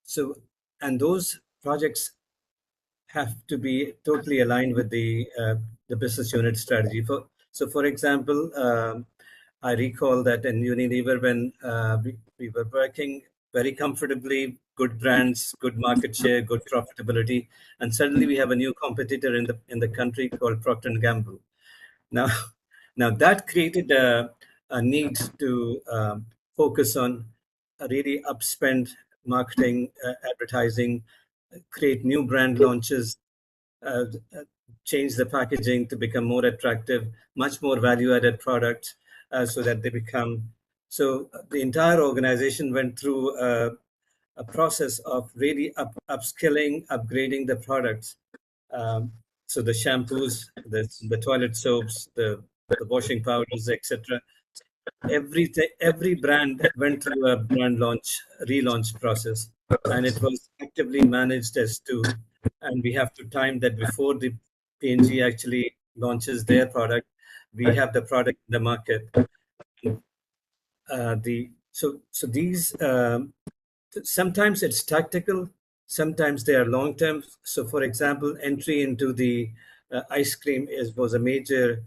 So and those projects have to be totally aligned with the business unit strategy. For example, I recall that in Unilever when we were working very comfortably, good brands, good market share, good profitability, and suddenly we have a new competitor in the country called Procter and Gamble. Now, now that created a need to focus on a really upspend marketing, advertising, create new brand launches, uh, change the packaging to become more attractive, much more value-added products, so that they become. So the entire organization went through a process of really upskilling, upgrading the products. Um, so the shampoos, the toilet soaps, the washing powders, etc. Every brand went through a brand relaunch process, and it was actively managed and we have to time that before the P&G actually launches their product, we have the product in the market. So these sometimes it's tactical, sometimes they are long term. So, for example, entry into the ice cream was a major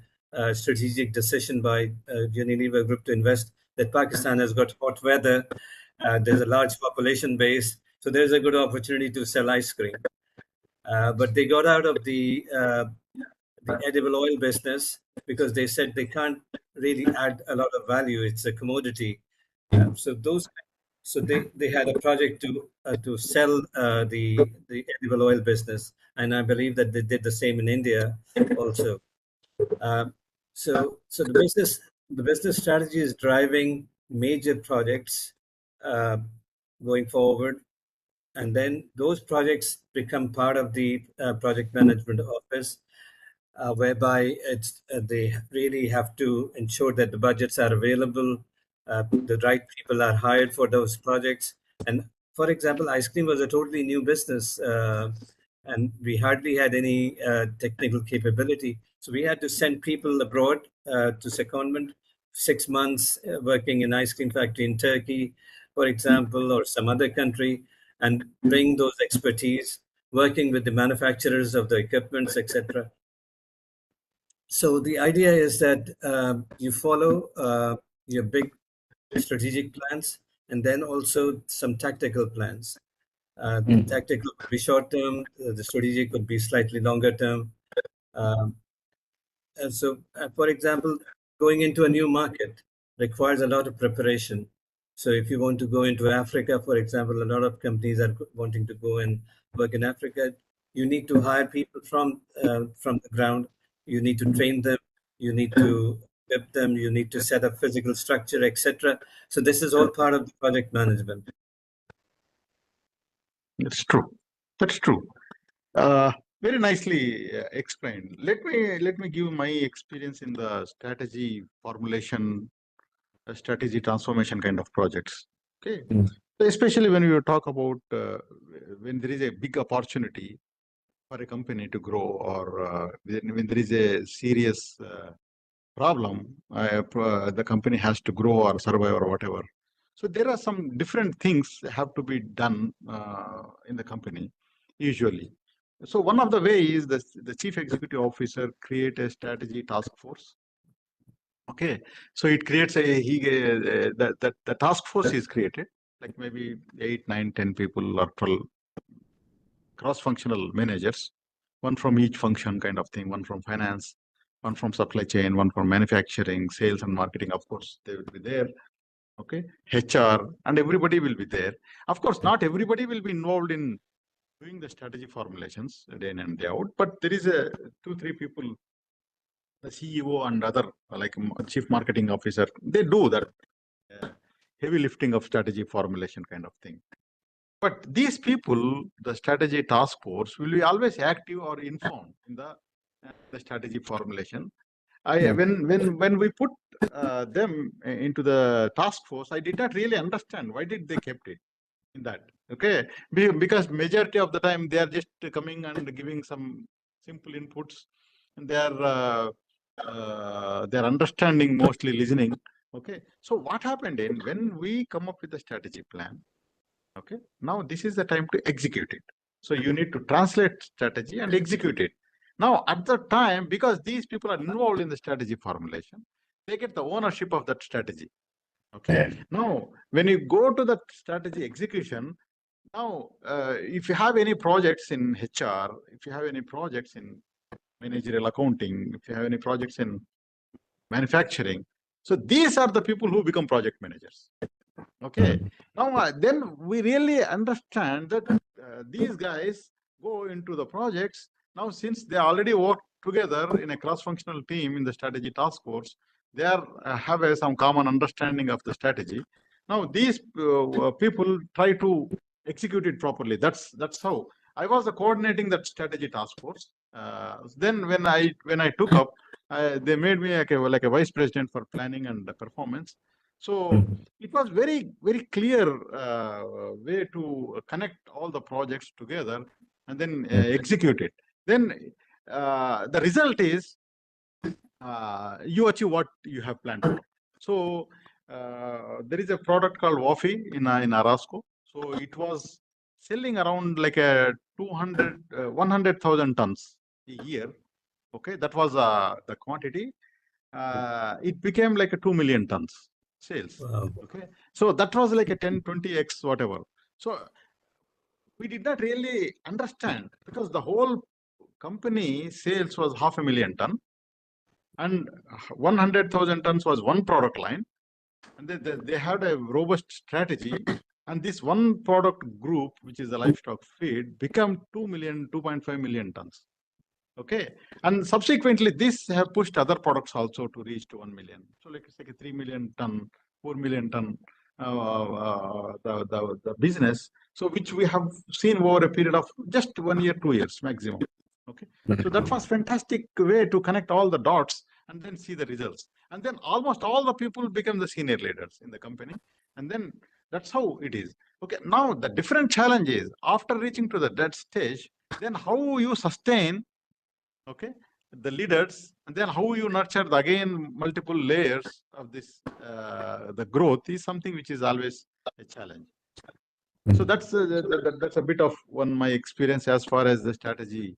strategic decision by Unilever Group to invest. That Pakistan has got hot weather, there's a large population base, so there's a good opportunity to sell ice cream. But they got out of the edible oil business because they said they can't really add a lot of value. It's a commodity. So they had a project to sell the edible oil business, and I believe that they did the same in India also. So the business strategy is driving major projects going forward, and then those projects become part of the project management office, whereby they really have to ensure that the budgets are available, the right people are hired for those projects. And for example, ice cream was a totally new business, and we hardly had any technical capability. So we had to send people abroad to secondment, 6 months working in ice cream factory in Turkey, for example, or some other country, and bring those expertise, working with the manufacturers of the equipments, etc. So the idea is that you follow your big strategic plans and then also some tactical plans. The tactical could be short term, the strategic could be slightly longer term. And so, for example, going into a new market requires a lot of preparation. So if you want to go into Africa, for example, a lot of companies are wanting to go and work in Africa. You need to hire people from the ground. You need to train them. You need to equip them. You need to set up physical structure, etc. So this is all part of the project management. That's true. That's true. Very nicely explained. Let me give my experience in the strategy formulation, strategy transformation kind of projects. Okay, so especially when we talk about when there is a big opportunity, for a company to grow, or when there is a serious problem, the company has to grow or survive or whatever. So there are some different things have to be done in the company usually. So one of the ways is the chief executive officer create a strategy task force. Okay, so it creates the task force is created, like maybe 8, 9, 10 people or 12 cross-functional managers, one from each function kind of thing, one from finance, one from supply chain, one from manufacturing, sales and marketing. Of course, they will be there. Okay, HR, and everybody will be there. Of course, not everybody will be involved in doing the strategy formulations day in and day out, but there is a 2, 3 people, the CEO and other like chief marketing officer, they do that heavy lifting of strategy formulation kind of thing. But these people, the strategy task force, will be always active or informed in the strategy formulation. When we put them into the task force, I did not really understand why did they kept it in that. Okay, because majority of the time they are just coming and giving some simple inputs, and they're understanding, mostly listening. Okay, so what happened when we come up with a strategy plan? Okay, now this is the time to execute it. So you need to translate strategy and execute it. Now at the time, because these people are involved in the strategy formulation, they get the ownership of that strategy. Okay. Now, when you go to the strategy execution, now if you have any projects in HR, if you have any projects in managerial accounting, if you have any projects in manufacturing, so these are the people who become project managers. Okay, now then we really understand that these guys go into the projects. Now, since they already work together in a cross-functional team in the strategy task force, they are have some common understanding of the strategy. Now, these people try to execute it properly. That's how I was coordinating that strategy task force. Then when I took up, they made me like a vice president for planning and performance. So it was very, very clear way to connect all the projects together and then execute it. Then the result is you achieve what you have planned for. So there is a product called Wafi in Arasco. So it was selling around like a 100,000 tons a year. Okay, that was the quantity. It became like a 2 million tons sales. Wow. Okay, so that was like a 10, 20x whatever. So we did not really understand, because the whole company sales was 500,000 ton, and 100,000 tons was one product line, and they had a robust strategy. And this one product group, which is the livestock feed, became 2.5 million tons. Okay, and subsequently this have pushed other products also to reach to 1 million. So like it's like a 3 million ton, 4 million ton the business. So which we have seen over a period of just 1 year, 2 years maximum. Okay, so that was fantastic way to connect all the dots and then see the results. And then almost all the people become the senior leaders in the company, and then that's how it is. Okay, now the different challenge is after reaching to that stage, then how you sustain, okay, the leaders, and then how you nurture again multiple layers of this the growth is something which is always a challenge. So that's a bit of my experience as far as the strategy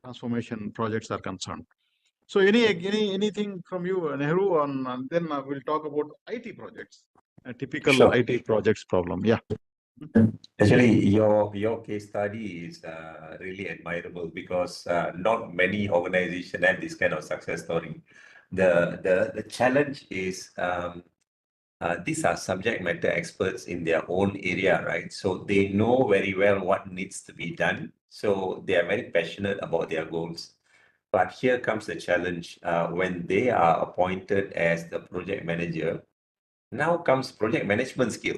transformation projects are concerned. So anything from you, Nehru, and then we'll talk about IT projects, a typical Sure. IT projects problem. Yeah. Actually, your case study is really admirable, because not many organizations have this kind of success story. The challenge is these are subject matter experts in their own area, right? So they know very well what needs to be done. So they are very passionate about their goals. But here comes the challenge when they are appointed as the project manager. Now comes project management skill.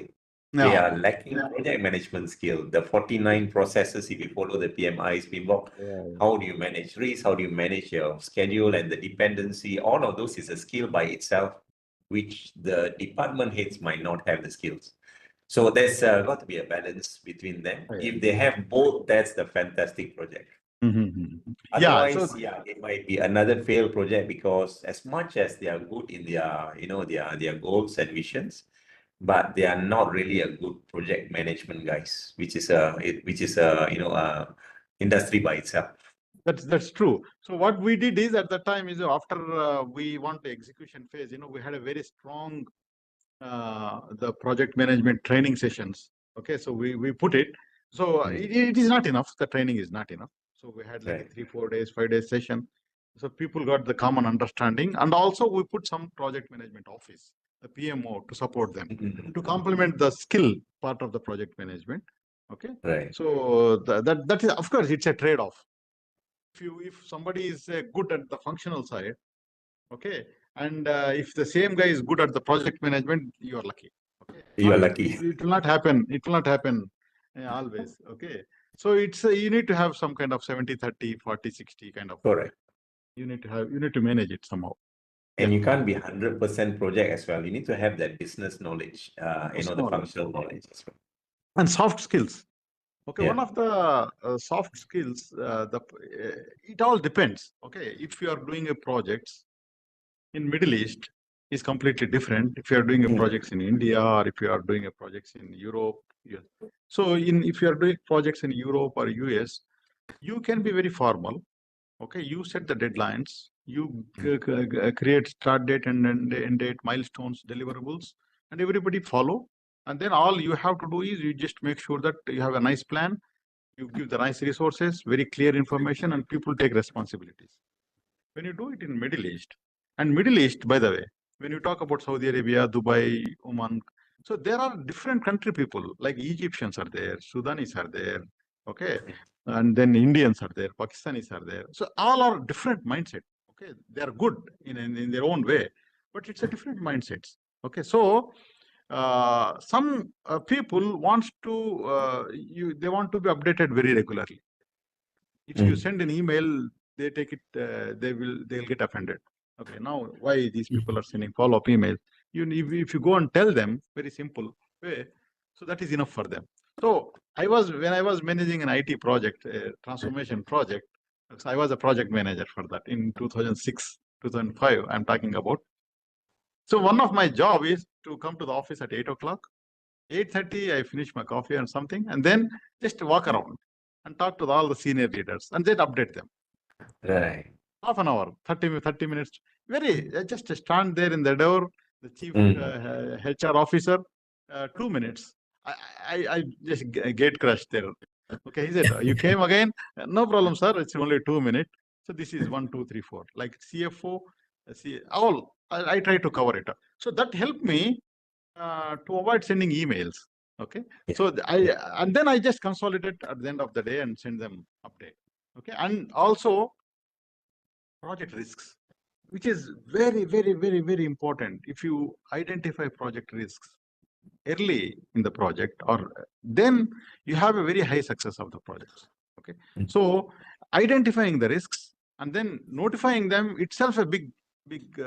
They are lacking project management skill. The 49 processes, if you follow the PMIs, how do you manage risk? How do you manage your schedule and the dependency? All of those is a skill by itself, which the department heads might not have the skills. So there's got to be a balance between them. If they have both, that's the fantastic project. Yeah. Otherwise, it might be another failed project because as much as they are good in their, their goals and visions, but they are not really a good project management guys, which is industry by itself. That's true. So what we did is at the time is after we went to execution phase, we had a very strong the project management training sessions. Okay, so we put it. So it is not enough. The training is not enough. So we had like a 3, 4 days, 5 days session. So people got the common understanding, and also we put some project management office, the PMO, to support them to complement the skill part of the project management. Okay, Right. so that is, of course, it's a trade-off. If somebody is good at the functional side, okay, and if the same guy is good at the project management, you are lucky. Okay, You are lucky. It will not happen. It will not happen always. Okay, so it's you need to have some kind of 70-30, 40-60 kind of. Correct. You need to manage it somehow. And you can't be 100% project as well. You need to have that business knowledge, the functional knowledge as well. And soft skills. Okay, Yeah. one of the soft skills, it all depends. Okay, if you are doing a projects in Middle East, is completely different. If you are doing a projects in India or if you are doing a projects in Europe, so if you are doing projects in Europe or US, you can be very formal. Okay, you set the deadlines, you create start date and end date, milestones, deliverables, and everybody follow. And then all you have to do is you just make sure that you have a nice plan, you give the nice resources, very clear information, and people take responsibilities. When you do it in Middle East, and Middle East, by the way, when you talk about Saudi Arabia, Dubai, Oman, so there are different country people, like Egyptians are there, Sudanese are there, okay, and then Indians are there, Pakistanis are there. So all are different mindset. Okay, they are good in their own way, but it's a different mindsets. Okay, so some people wants to they want to be updated very regularly. If you send an email, they take it, they'll get offended. Okay, now why these people are sending follow-up emails? If you go and tell them very simple way, so that is enough for them. So when I was managing an IT project, transformation project, so I was a project manager for that in 2006, 2005. I'm talking about. So one of my job is to come to the office at 8 o'clock. 8:30, I finish my coffee and something, and then just walk around and talk to all the senior leaders and then update them. Right. Half an hour, 30 minutes. Just stand there in the door, the chief HR officer, 2 minutes. I just gate crashed there. Okay, he said, you came again? No problem, sir. It's only 2 minutes. So this is 1, 2, 3, 4. Like CFO, all. I try to cover it up. So that helped me to avoid sending emails. Okay, so and then I just consolidate at the end of the day and send them update. Okay, and also project risks, which is very, very, very, very important. If you identify project risks early in the project, or then you have a very high success of the projects. Okay, so identifying the risks and then notifying them itself a big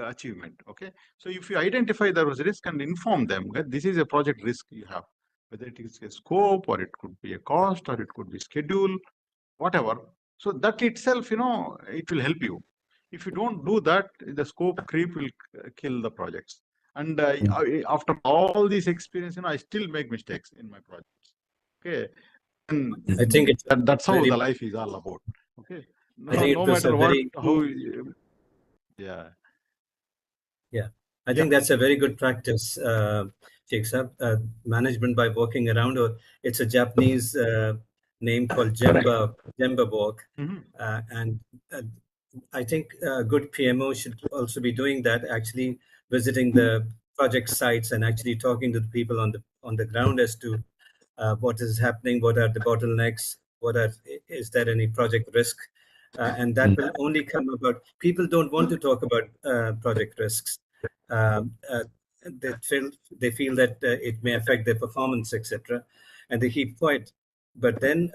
achievement. Okay, so if you identify those risks and inform them that this is a project risk you have, whether it is a scope or it could be a cost or it could be schedule, whatever. So that itself, it will help you. If you don't do that, the scope creep will kill the projects. And after all this experience, I still make mistakes in my projects. Okay, and I think that's how the life is all about. Okay, no matter what, yeah. I think that's a very good practice, Sheikh Saab. Management by walking around, or it's a Japanese name called Gemba walk. And I think a good PMO should also be doing that, actually visiting the project sites and actually talking to the people on the ground as to what is happening, what are the bottlenecks, is there any project risk, and that will only come about. People don't want to talk about project risks. They feel that it may affect their performance, etc., and they keep quiet. But then,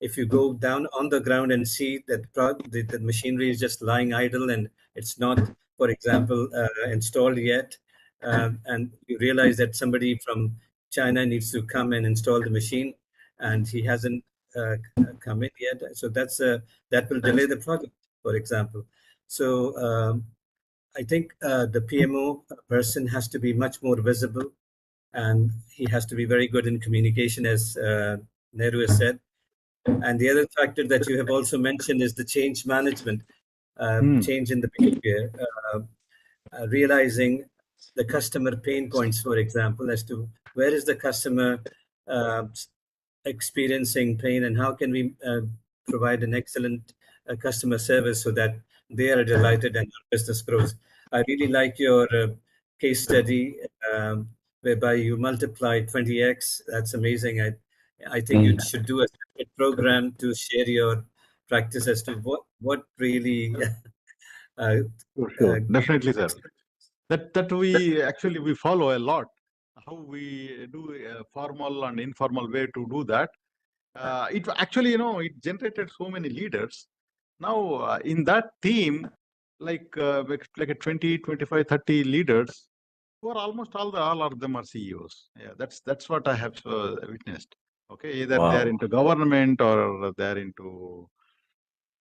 if you go down on the ground and see that the machinery is just lying idle and it's not, for example, installed yet, and you realize that somebody from China needs to come and install the machine, and he hasn't come in yet. So that will delay the project, for example. So I think the PMO person has to be much more visible, and he has to be very good in communication, as Nehru has said. And the other factor that you have also mentioned is the change management, change in the behavior, realizing the customer pain points, for example, as to where is the customer uh, experiencing pain and how can we provide an excellent customer service so that they are delighted and your business grows. I really like your case study whereby you multiply 20x. That's amazing. I think you should do a separate program to share your practice as to what really Sure. Definitely, sir. That we actually we follow a lot. How we do a formal and informal way to do that. It actually, it generated so many leaders. Now, in that team, like a 20, 25, 30 leaders, who are almost all of them are CEOs. Yeah, that's what I have witnessed. Okay, either they are Wow. into government or they are into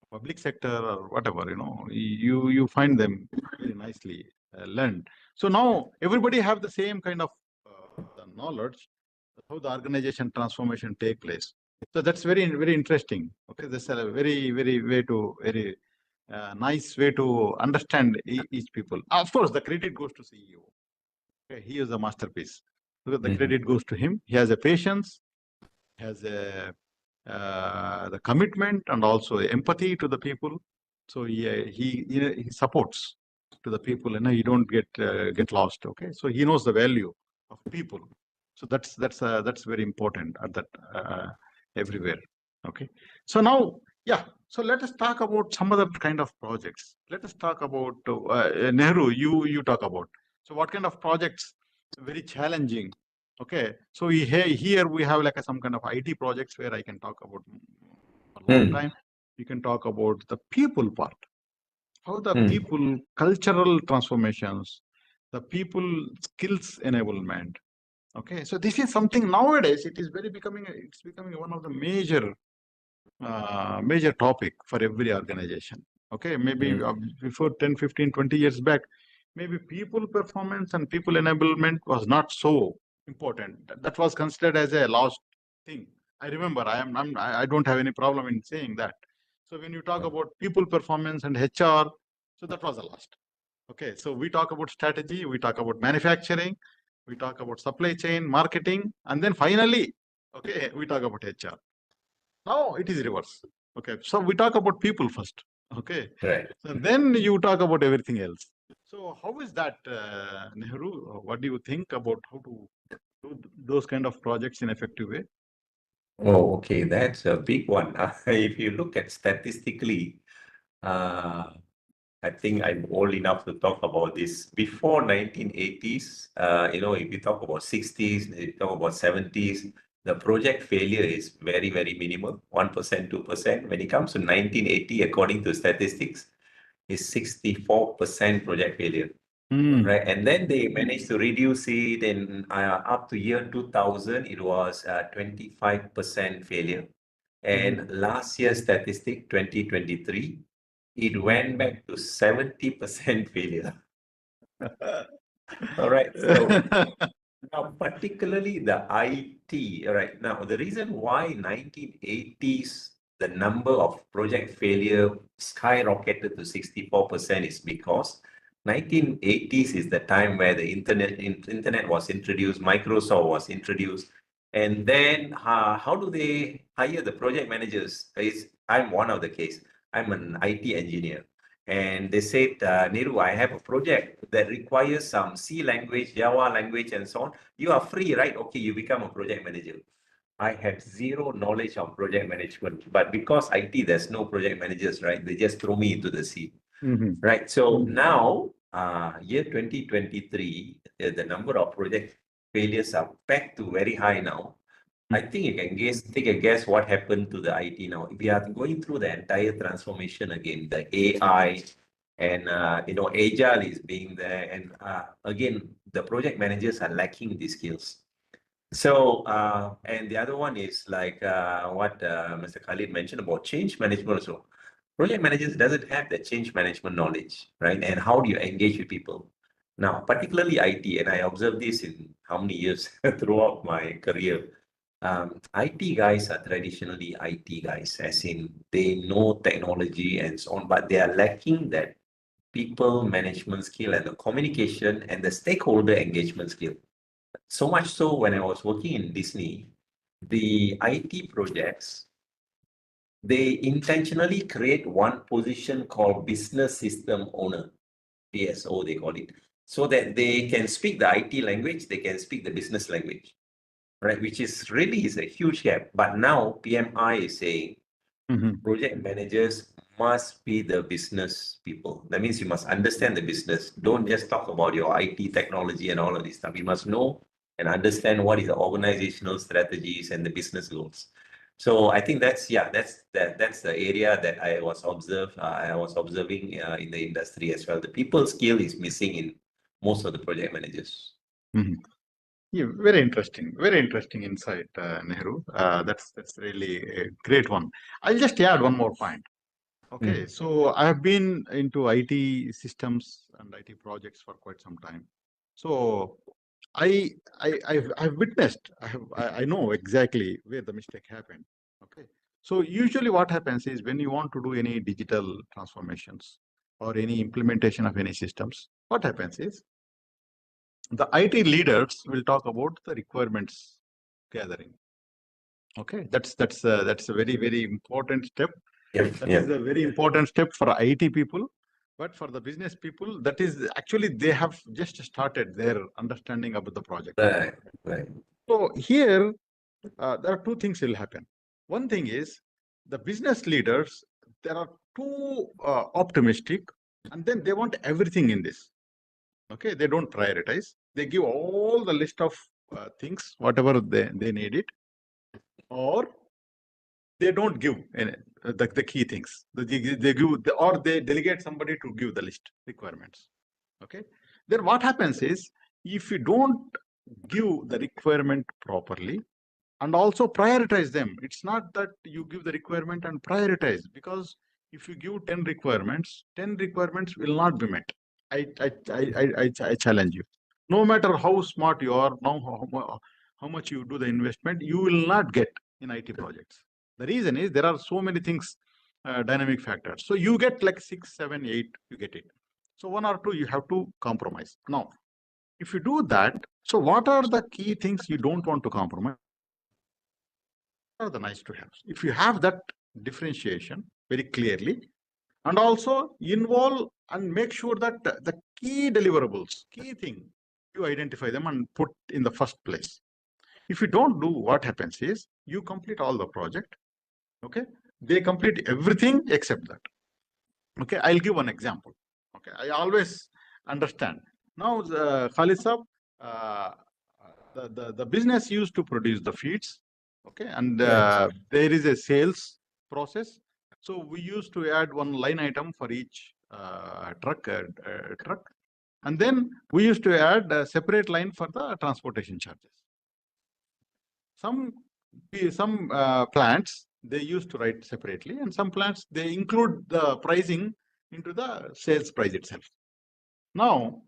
public sector or whatever. You find them very nicely learned. So now everybody have the same kind of the knowledge how the organization transformation take place. So that's very interesting. Okay, that's a very nice way to understand each people. Of course, the credit goes to CEO. Okay, he is a masterpiece. So the credit goes to him. He has a patience, has a the commitment, and also empathy to the people. So he supports to the people. You don't get lost. Okay, so he knows the value of people. So that's very important at that everywhere. Okay, so now so let us talk about some other kind of projects. Let us talk about Nehru. You talk about. So what kind of projects? Very challenging. Okay, so here we have like some kind of IT projects where I can talk about a long time. You can talk about the people part, how the people cultural transformations, the people skills enablement. Okay, so this is something nowadays it's becoming one of the major topic for every organization. Okay, maybe before 10, 15, 20 years back, maybe people performance and people enablement was not so important. That was considered as a lost thing. I remember I don't have any problem in saying that. So when you talk about people performance and HR, so that was a lost. Okay, so we talk about strategy, we talk about manufacturing, we talk about supply chain, marketing, and then finally, okay, we talk about HR. Now it is reverse. Okay, so we talk about people first. Okay, Right. so then you talk about everything else. So how is that, Nehru? What do you think about how to do those kind of projects in effective way? Oh, okay, that's a big one. If you look at statistically, I think I'm old enough to talk about this. Before 1980s, if you talk about 60s, if you talk about 70s, the project failure is very minimal, 1%, 2%. When it comes to 1980, according to statistics, is 64% project failure. Right, and then they managed to reduce it, and up to year 2000, it was 25% failure. And last year's statistic, 2023, it went back to 70% failure. All right, so now particularly the IT, right now, the reason why 1980s, the number of project failure skyrocketed to 64% is because 1980s is the time where the internet was introduced, Microsoft was introduced, and then how do they hire the project managers? I'm one of the case. I'm an IT engineer, and they said, Niru, I have a project that requires some C language, Java language, and so on. You are free, right? Okay, you become a project manager. I had zero knowledge of project management, but because IT, there's no project managers, right? They just throw me into the sea. Right. So now, year 2023, the number of project failures are back to very high now. I think you can take a guess what happened to the IT now. We are going through the entire transformation again, the AI, and agile is being there, and again, the project managers are lacking these skills. So, and the other one is like what Mr. Khalid mentioned about change management also. Project managers doesn't have the change management knowledge, right? And how do you engage with people? Now, particularly IT, and I observed this in how many years throughout my career. IT guys are traditionally IT guys, as in they know technology and so on, but they are lacking that people management skill and the communication and the stakeholder engagement skill. So much so when I was working in Disney, the IT projects, they intentionally create one position called business system owner, BSO they call it, so that they can speak the IT language, they can speak the business language, right? Which is really is a huge gap. But now PMI is saying project managers must be the business people. That means you must understand the business. Don't just talk about your IT technology and all of this stuff. You must know and understand what is the organizational strategies and the business goals. So I think that's that's the area that I was observing in the industry as well. The people skill is missing in most of the project managers. Yeah, very interesting insight, Nehru. That's really a great one. I'll just add one more point. Okay, so I have been into IT systems and IT projects for quite some time. So I've witnessed. I know exactly where the mistake happened. Okay, so usually what happens is when you want to do any digital transformations or any implementation of any systems, what happens is the IT leaders will talk about the requirements gathering. Okay, that's a very important step. That is a very important step for IT people, but for the business people, that is actually they have just started their understanding about the project. Right. So here, there are two things will happen. One thing is the business leaders, there are too optimistic, and then they want everything in this. Okay, they don't prioritize. They give all the list of things, whatever they need it, or they don't give the key things. They give, or they delegate somebody to give the list requirements. Okay, then what happens is if you don't give the requirement properly and also prioritize them, it's not that you give the requirement and prioritize, because if you give 10 requirements will not be met. I challenge you. No matter how smart you are, how much you do the investment, you will not get in IT projects. The reason is there are so many things, dynamic factors. So you get like 6, 7, 8, you get it. So 1 or 2, you have to compromise. Now, if you do that, so what are the key things you don't want to compromise? What are the nice to have? If you have that differentiation very clearly, and also involve and make sure that the key deliverables, key thing, you identify them and put in the first place. If you don't do, what happens is you complete all the project. Okay, they complete everything except that. Okay, I'll give one example. Okay, I always understand. Now, Khalid Saab, the business used to produce the feeds. Okay, and there is a sales process. So we used to add one line item for each truck, and then we used to add a separate line for the transportation charges. Some plants they used to write separately, and some plants they include the pricing into the sales price itself. Now,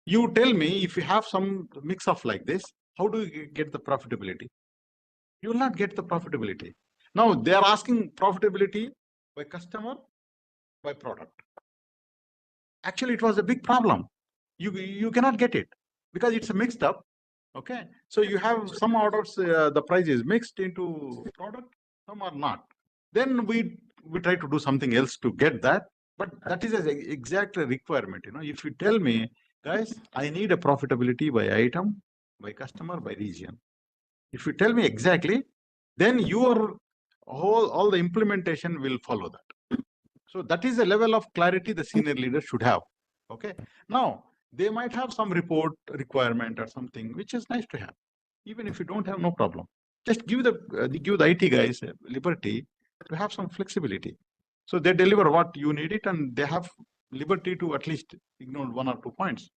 you tell me if you have some mix of like this, how do you get the profitability? You will not get the profitability. Now, they are asking profitability by customer, by product. Actually, it was a big problem. You cannot get it because it's mixed up. Okay, so you have some orders, the price is mixed into product, some are not. Then we try to do something else to get that, but that is an exact requirement. You know, if you tell me, guys, I need a profitability by item, by customer, by region. If you tell me exactly, then your all the implementation will follow that. So that is the level of clarity the senior leader should have. Okay. Now, they might have some report requirement or something, which is nice to have. Even if you don't have, no problem. Just give the IT guys liberty to have some flexibility. So they deliver what you need it, and they have liberty to at least ignore 1 or 2 points.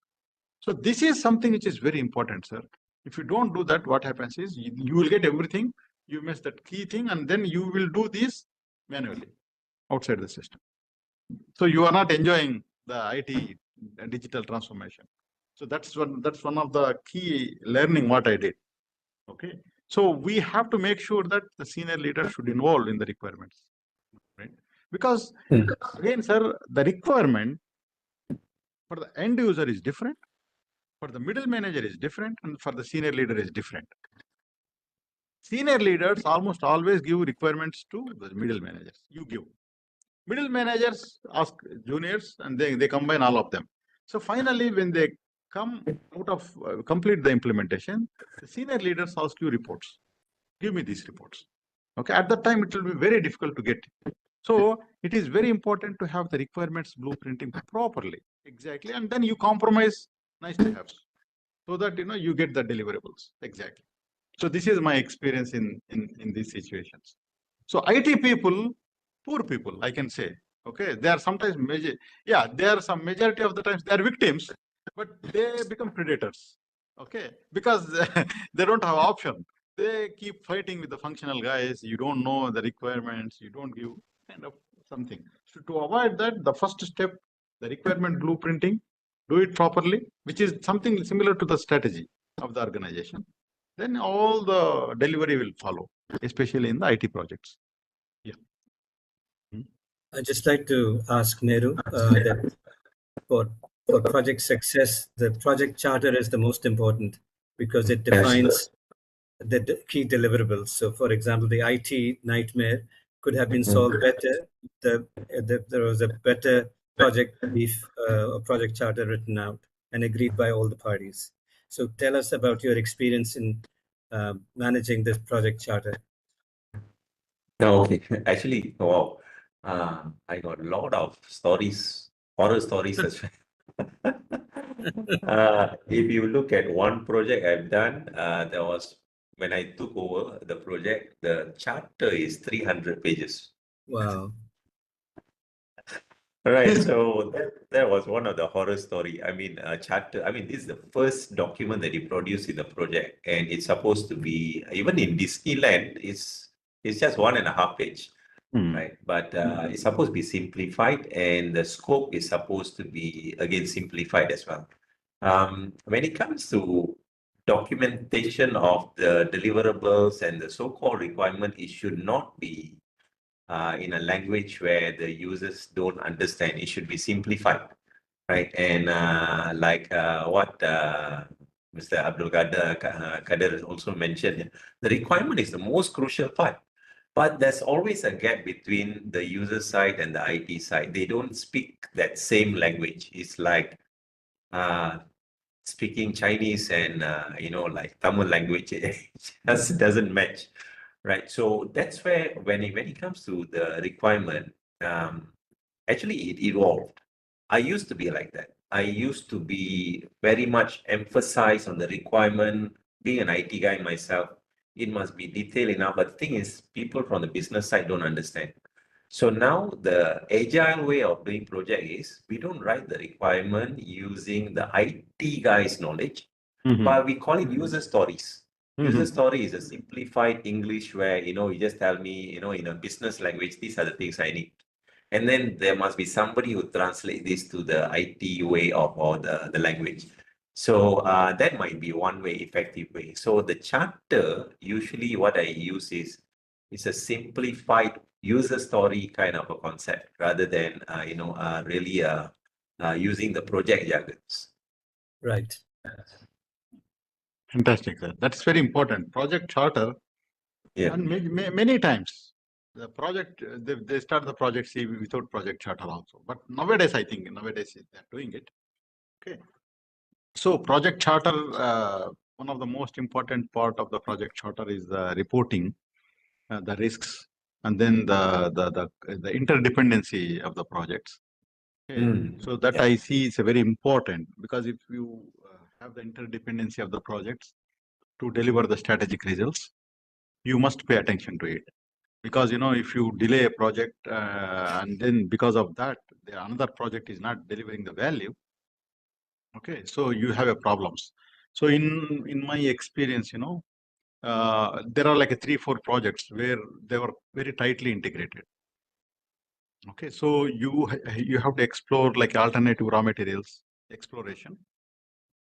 So this is something which is very important, sir. If you don't do that, what happens is you will get everything, you miss that key thing, and then you will do this manually outside the system. So you are not enjoying the IT digital transformation. So that's one of the key learning what I did. Okay. So we have to make sure that the senior leader should involve in the requirements, right? Because again, sir, the requirement for the end user is different, for the middle manager is different, and for the senior leader is different. Senior leaders almost always give requirements to the middle managers. You give. Middle managers ask juniors, and they combine all of them. So finally, when they come out of complete the implementation, the senior leaders ask you reports. Give me these reports. Okay, at that time it will be very difficult to get. So it is very important to have the requirements blueprinting properly, exactly, and then you compromise nice to have, so that you get the deliverables exactly. So this is my experience in these situations. So IT people, poor people, I can say. Okay, they are sometimes they are some majority of the times they are victims, but they become predators. Okay, because they don't have option. They keep fighting with the functional guys. You don't know the requirements. You don't give kind of something. So to avoid that, the first step, the requirement blueprinting, do it properly, which is something similar to the strategy of the organization. Then all the delivery will follow, especially in the IT projects. Yeah. I'd just like to ask Nehru that for project success, the project charter is the most important because it defines the key deliverables. So, for example, the IT nightmare could have been solved better. There was a better project brief, a project charter written out and agreed by all the parties. So, tell us about your experience in managing this project charter. Okay, actually, wow, I got a lot of stories, horror stories as well. If you look at one project I've done, there was when I took over the project, the charter is 300 pages. Wow. Right, so that was one of the horror story. I mean, charter. I mean, this is the first document that you produce in the project, and it's supposed to be even in Disneyland. It's just 1.5 page, right? But it's supposed to be simplified, and the scope is supposed to be again simplified as well. When it comes to documentation of the deliverables and the so-called requirement, it should not be in a language where the users don't understand. It should be simplified, right? And what Mr. Abdul Kader also mentioned, the requirement is the most crucial part. But there's always a gap between the user side and the IT side. They don't speak that same language. It's like speaking Chinese and like Tamil language, it just doesn't match, right? So that's where when it comes to the requirement, actually it evolved. I used to be like that. I used to be very much emphasized on the requirement. Being an IT guy myself, it must be detailed enough. But the thing is, people from the business side don't understand. So now the agile way of doing project is we don't write the requirement using the IT guy's knowledge, but we call it user stories. User story is a simplified English where, you just tell me, in a business language, these are the things I need. And then there must be somebody who translate this to the IT way or the language. So that might be one way, effective way. So the charter, usually what I use is a simplified user story kind of a concept rather than, really using the project jargons. Right. Fantastic, sir. That's very important. Project charter, Yeah. and many times the project they start the project without project charter also. But nowadays, I think they're doing it. Okay. So project charter, one of the most important part of the project charter is the reporting, the risks, and then the interdependency of the projects. Okay. So that I see is a very important, because if you have the interdependency of the projects to deliver the strategic results, you must pay attention to it. Because if you delay a project and then because of that, another project is not delivering the value. Okay, so you have a problems. So in my experience, you know, there are like 3-4 projects where they were very tightly integrated. Okay, so you have to explore like alternative raw materials exploration,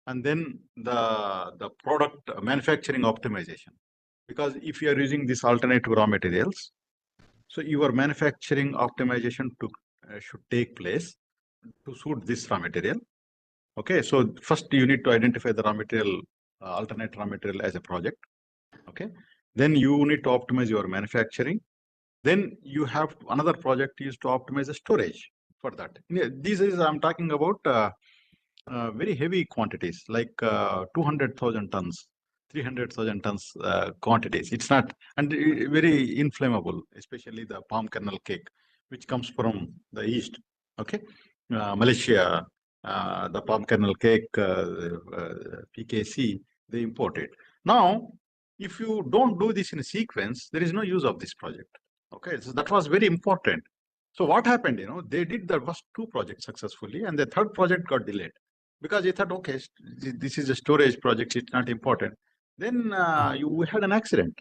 and then the product manufacturing optimization. Because if you are using these alternative raw materials, so your manufacturing optimization should take place to suit this raw material. Okay, so first you need to identify the raw material, alternate raw material as a project. Okay, then you need to optimize your manufacturing. Then you have another project is to optimize the storage for that. This is I'm talking about very heavy quantities like 200,000 tons, 300,000 tons quantities. It's not, and very inflammable, especially the palm kernel cake, which comes from the east. Okay, Malaysia, the palm kernel cake, PKC, they import it. Now, if you don't do this in a sequence, there is no use of this project. Okay, so that was very important. So what happened, you know, they did the first 2 projects successfully, and the third project got delayed because they thought, okay, this is a storage project, it's not important. Then we had an accident.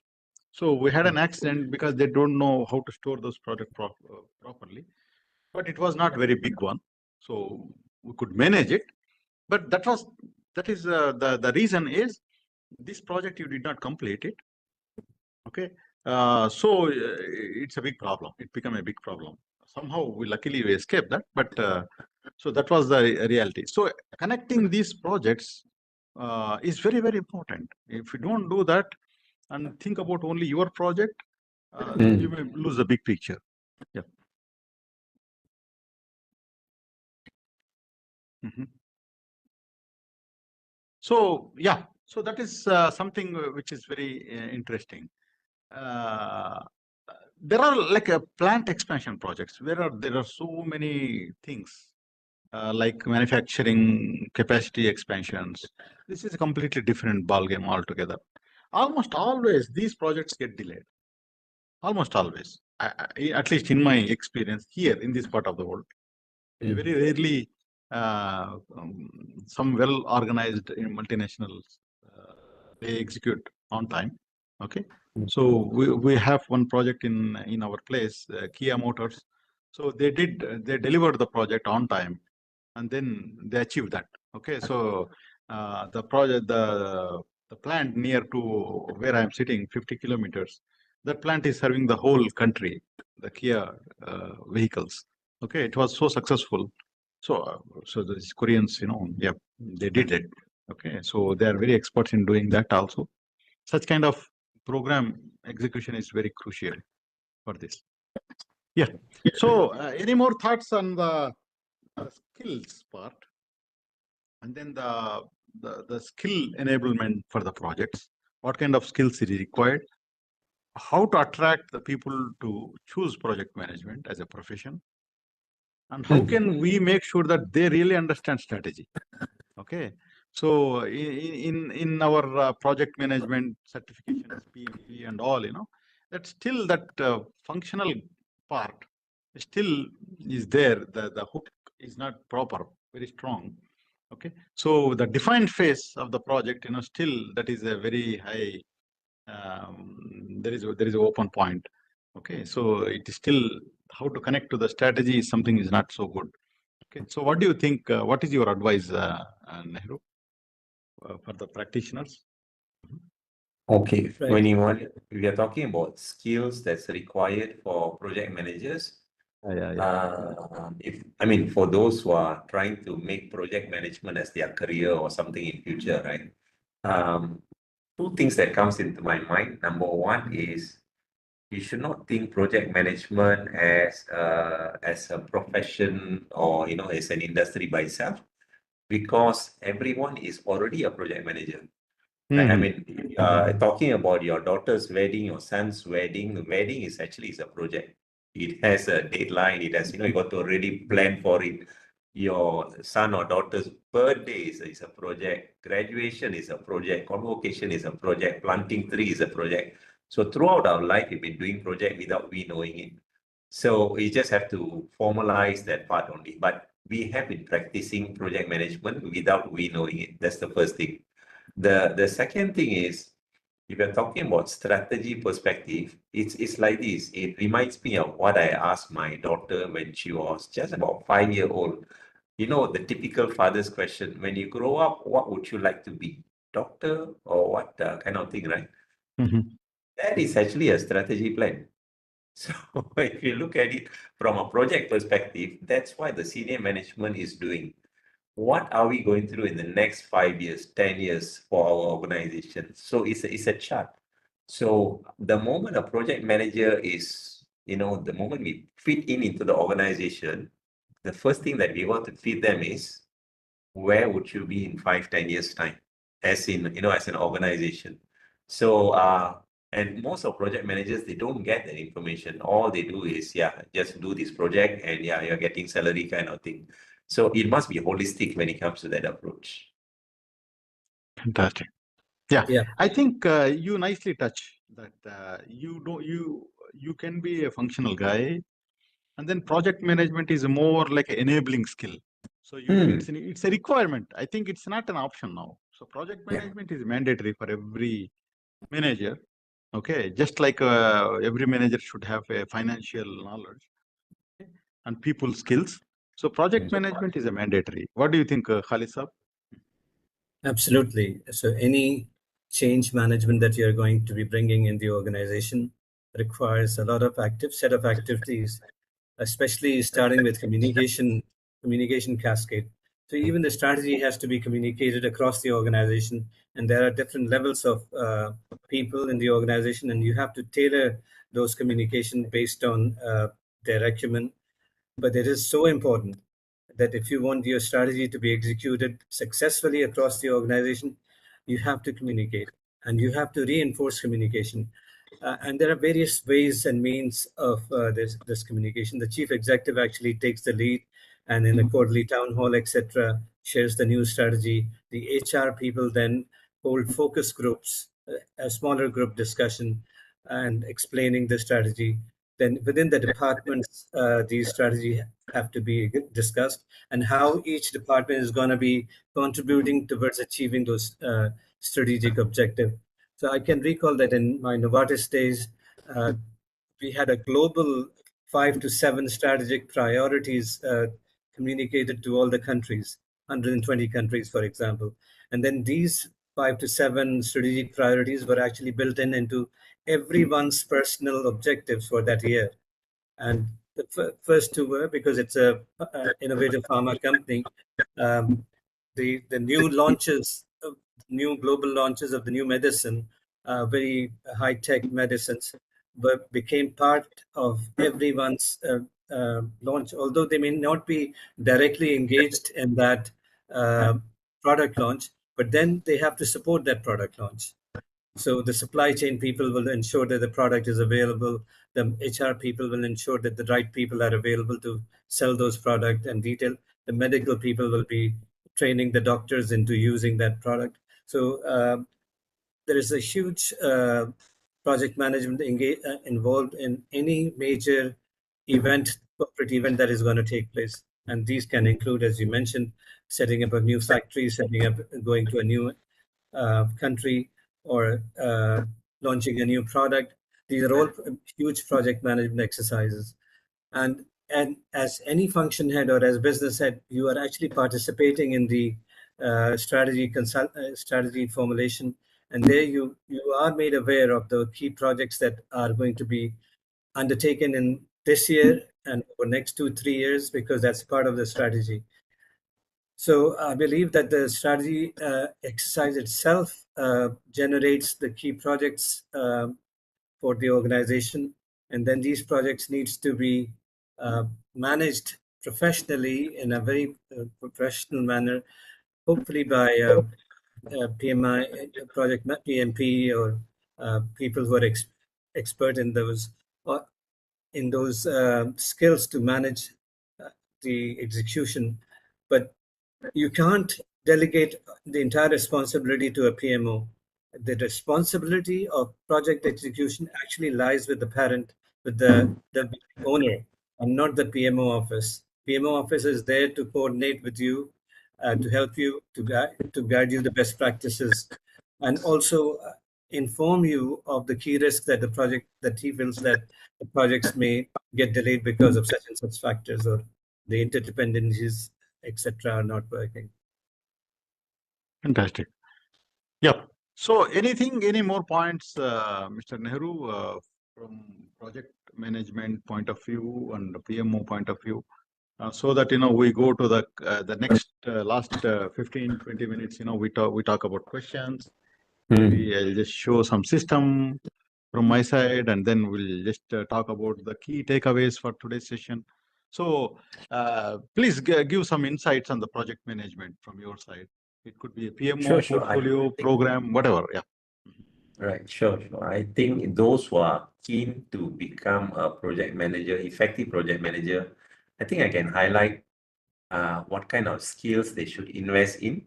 So we had an accident because they don't know how to store those products properly. But it was not very big one, so we could manage it. But that is the reason is this project you did not complete it. Okay, so it's a big problem. It became a big problem. Somehow luckily we escaped that, but so that was the reality. So connecting these projects is very, very important. If you don't do that and think about only your project, you may lose the big picture. Yeah. So yeah, so that is something which is very interesting. There are like plant expansion projects where there are so many things like manufacturing capacity expansions. This is a completely different ballgame altogether. Almost always these projects get delayed. Almost always, at least in my experience here in this part of the world. Very rarely some well-organized multinationals they execute on time. Okay, so we have one project in our place, Kia Motors. So they delivered the project on time, and then they achieved that. Okay, so the project, the plant near to where I am sitting, 50 kilometers, that plant is serving the whole country, the Kia vehicles. Okay, it was so successful. So, so the Koreans, you know, yeah, they did it. Okay, so they are very experts in doing that also. Such kind of program execution is very crucial for this. Yeah. So, any more thoughts on the skills part, and then the skill enablement for the projects? What kind of skills is required? How to attract the people to choose project management as a profession? And how can we make sure that they really understand strategy? Okay, so in our project management certifications, PMP and all, you know, that still that functional part still is there. The hook is not proper, very strong. Okay, so the defined phase of the project, you know, still that is a very high. There is an open point. Okay, so it is still how to connect to the strategy is something is not so good. Okay, so what do you think? What is your advice, Nehru, for the practitioners? Okay, Right. when we are talking about skills that's required for project managers, for those who are trying to make project management as their career or something in future, right? 2 things that comes into my mind. Number one is you should not think project management as a profession or as an industry by itself, because everyone is already a project manager. Right? I mean, talking about your daughter's wedding, your son's wedding, the wedding is a project. It has a deadline. It has, you got to already plan for it. Your son or daughter's birthday is a project. Graduation is a project. Convocation is a project. Planting tree is a project. So throughout our life, we've been doing project without we knowing it. So we just have to formalize that part only. But we have been practicing project management without we knowing it. That's the first thing. The second thing is, if you're talking about strategy perspective, it's like this. It reminds me of what I asked my daughter when she was just about 5 years old. You know, the typical father's question, when you grow up, what would you like to be? Doctor or what kind of thing, right? Mhm. That is actually a strategy plan. So if you look at it from a project perspective, that's what the senior management is doing. What are we going through in the next 5 years, 10 years for our organization? So it's a chart. So the moment a project manager is, the moment we fit into the organization, the first thing that we want to feed them is, where would you be in 5, 10 years time, as in, as an organization. So and most of project managers, they don't get that information. All they do is, just do this project and you're getting salary kind of thing. So it must be holistic when it comes to that approach. Fantastic. Yeah, Yeah. I think you nicely touch that. You can be a functional guy, and then project management is more like an enabling skill. So it's a requirement. I think it's not an option now. So project management is mandatory for every manager. Okay, just like every manager should have a financial knowledge and people skills. So project management is a mandatory. What do you think, Khalid Saab? Absolutely. So any change management that you're going to be bringing in the organization requires a lot of active set of activities, especially starting with communication cascade. So even the strategy has to be communicated across the organization, and there are different levels of people in the organization, and you have to tailor those communication based on their acumen. But it is so important that if you want your strategy to be executed successfully across the organization, you have to communicate and you have to reinforce communication. And there are various ways and means of this communication. The chief executive actually takes the lead, and in a quarterly town hall, etc., shares the new strategy. The HR people then hold focus groups, a smaller group discussion, and explaining the strategy. Then within the departments, these strategies have to be discussed, and how each department is going to be contributing towards achieving those strategic objectives. So I can recall that in my Novartis days, uh, we had a global 5 to 7 strategic priorities communicated to all the countries, 120 countries, for example. And then these 5 to 7 strategic priorities were actually built into everyone's personal objectives for that year. And the first two were, because it's a innovative pharma company, um, the new launches, new global launches of the new medicine, very high tech medicines, became part of everyone's launch, although they may not be directly engaged in that uh, product launch, but then they have to support that product launch. So the supply chain people will ensure that the product is available. The HR people will ensure that the right people are available to sell those products and detail. The medical people will be training the doctors into using that product. So there is a huge project management involved in any major event, corporate event that is going to take place. And these can include, as you mentioned, setting up a new factory, going to a new country, or launching a new product. These are all huge project management exercises. And as any function head or as business head, you are actually participating in the strategy formulation, and there you are made aware of the key projects that are going to be undertaken in this year and for next 2-3 years, because that's part of the strategy. So I believe that the strategy exercise itself generates the key projects for the organization, and then these projects needs to be managed professionally in a very professional manner, hopefully by PMI, project PMP, or people who are expert in those skills to manage the execution. But you can't delegate the entire responsibility to a PMO. The responsibility of project execution actually lies with the parent, with the owner, and not the PMO office. PMO office is there to coordinate with you, to help you, to guide you the best practices. and also inform you of the key risks that he feels that the projects may get delayed because of such and such factors, or the interdependencies, etc., are not working. Fantastic. Yep. So any more points, Mr. Nehru, from project management point of view and the PMO point of view, so that we go to the next last 15-20 minutes. We talk about questions. Maybe I'll just show some system from my side, and then we'll just talk about the key takeaways for today's session. So please give some insights on the project management from your side. It could be a PMO, Sure. portfolio, program, whatever. Yeah. Right, sure. I think those who are keen to become a project manager, effective project manager, I think I can highlight what kind of skills they should invest in.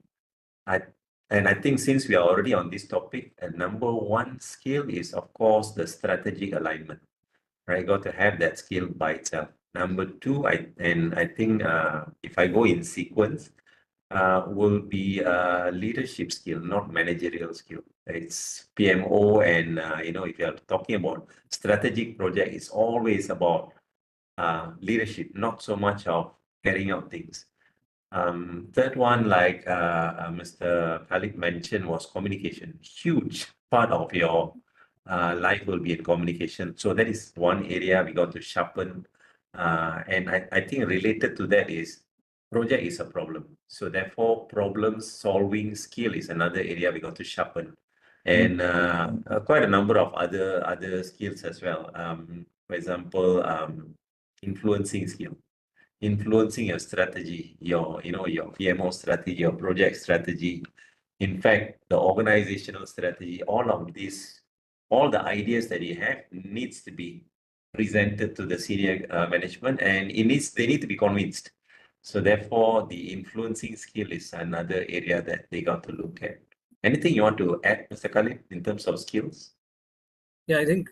And I think since we are already on this topic, number one skill is, of course, the strategic alignment. Right, got to have that skill by itself. Number two, I think if I go in sequence, will be leadership skill, not managerial skill. It's PMO, and if you are talking about strategic project, it's always about leadership, not so much of carrying out things. Third one, like Mr. Khalid mentioned, was communication. Huge part of your life will be in communication. So that is one area we got to sharpen. And I think related to that is project is a problem. So therefore, problem solving skill is another area we got to sharpen. And quite a number of other skills as well. For example, influencing skill. Influencing your strategy, your PMO strategy, your project strategy. In fact, the organizational strategy, all of this, all the ideas that you have needs to be presented to the senior management, and they need to be convinced. So therefore, the influencing skill is another area that they got to look at. Anything you want to add, Mr. Khalid, in terms of skills? Yeah, I think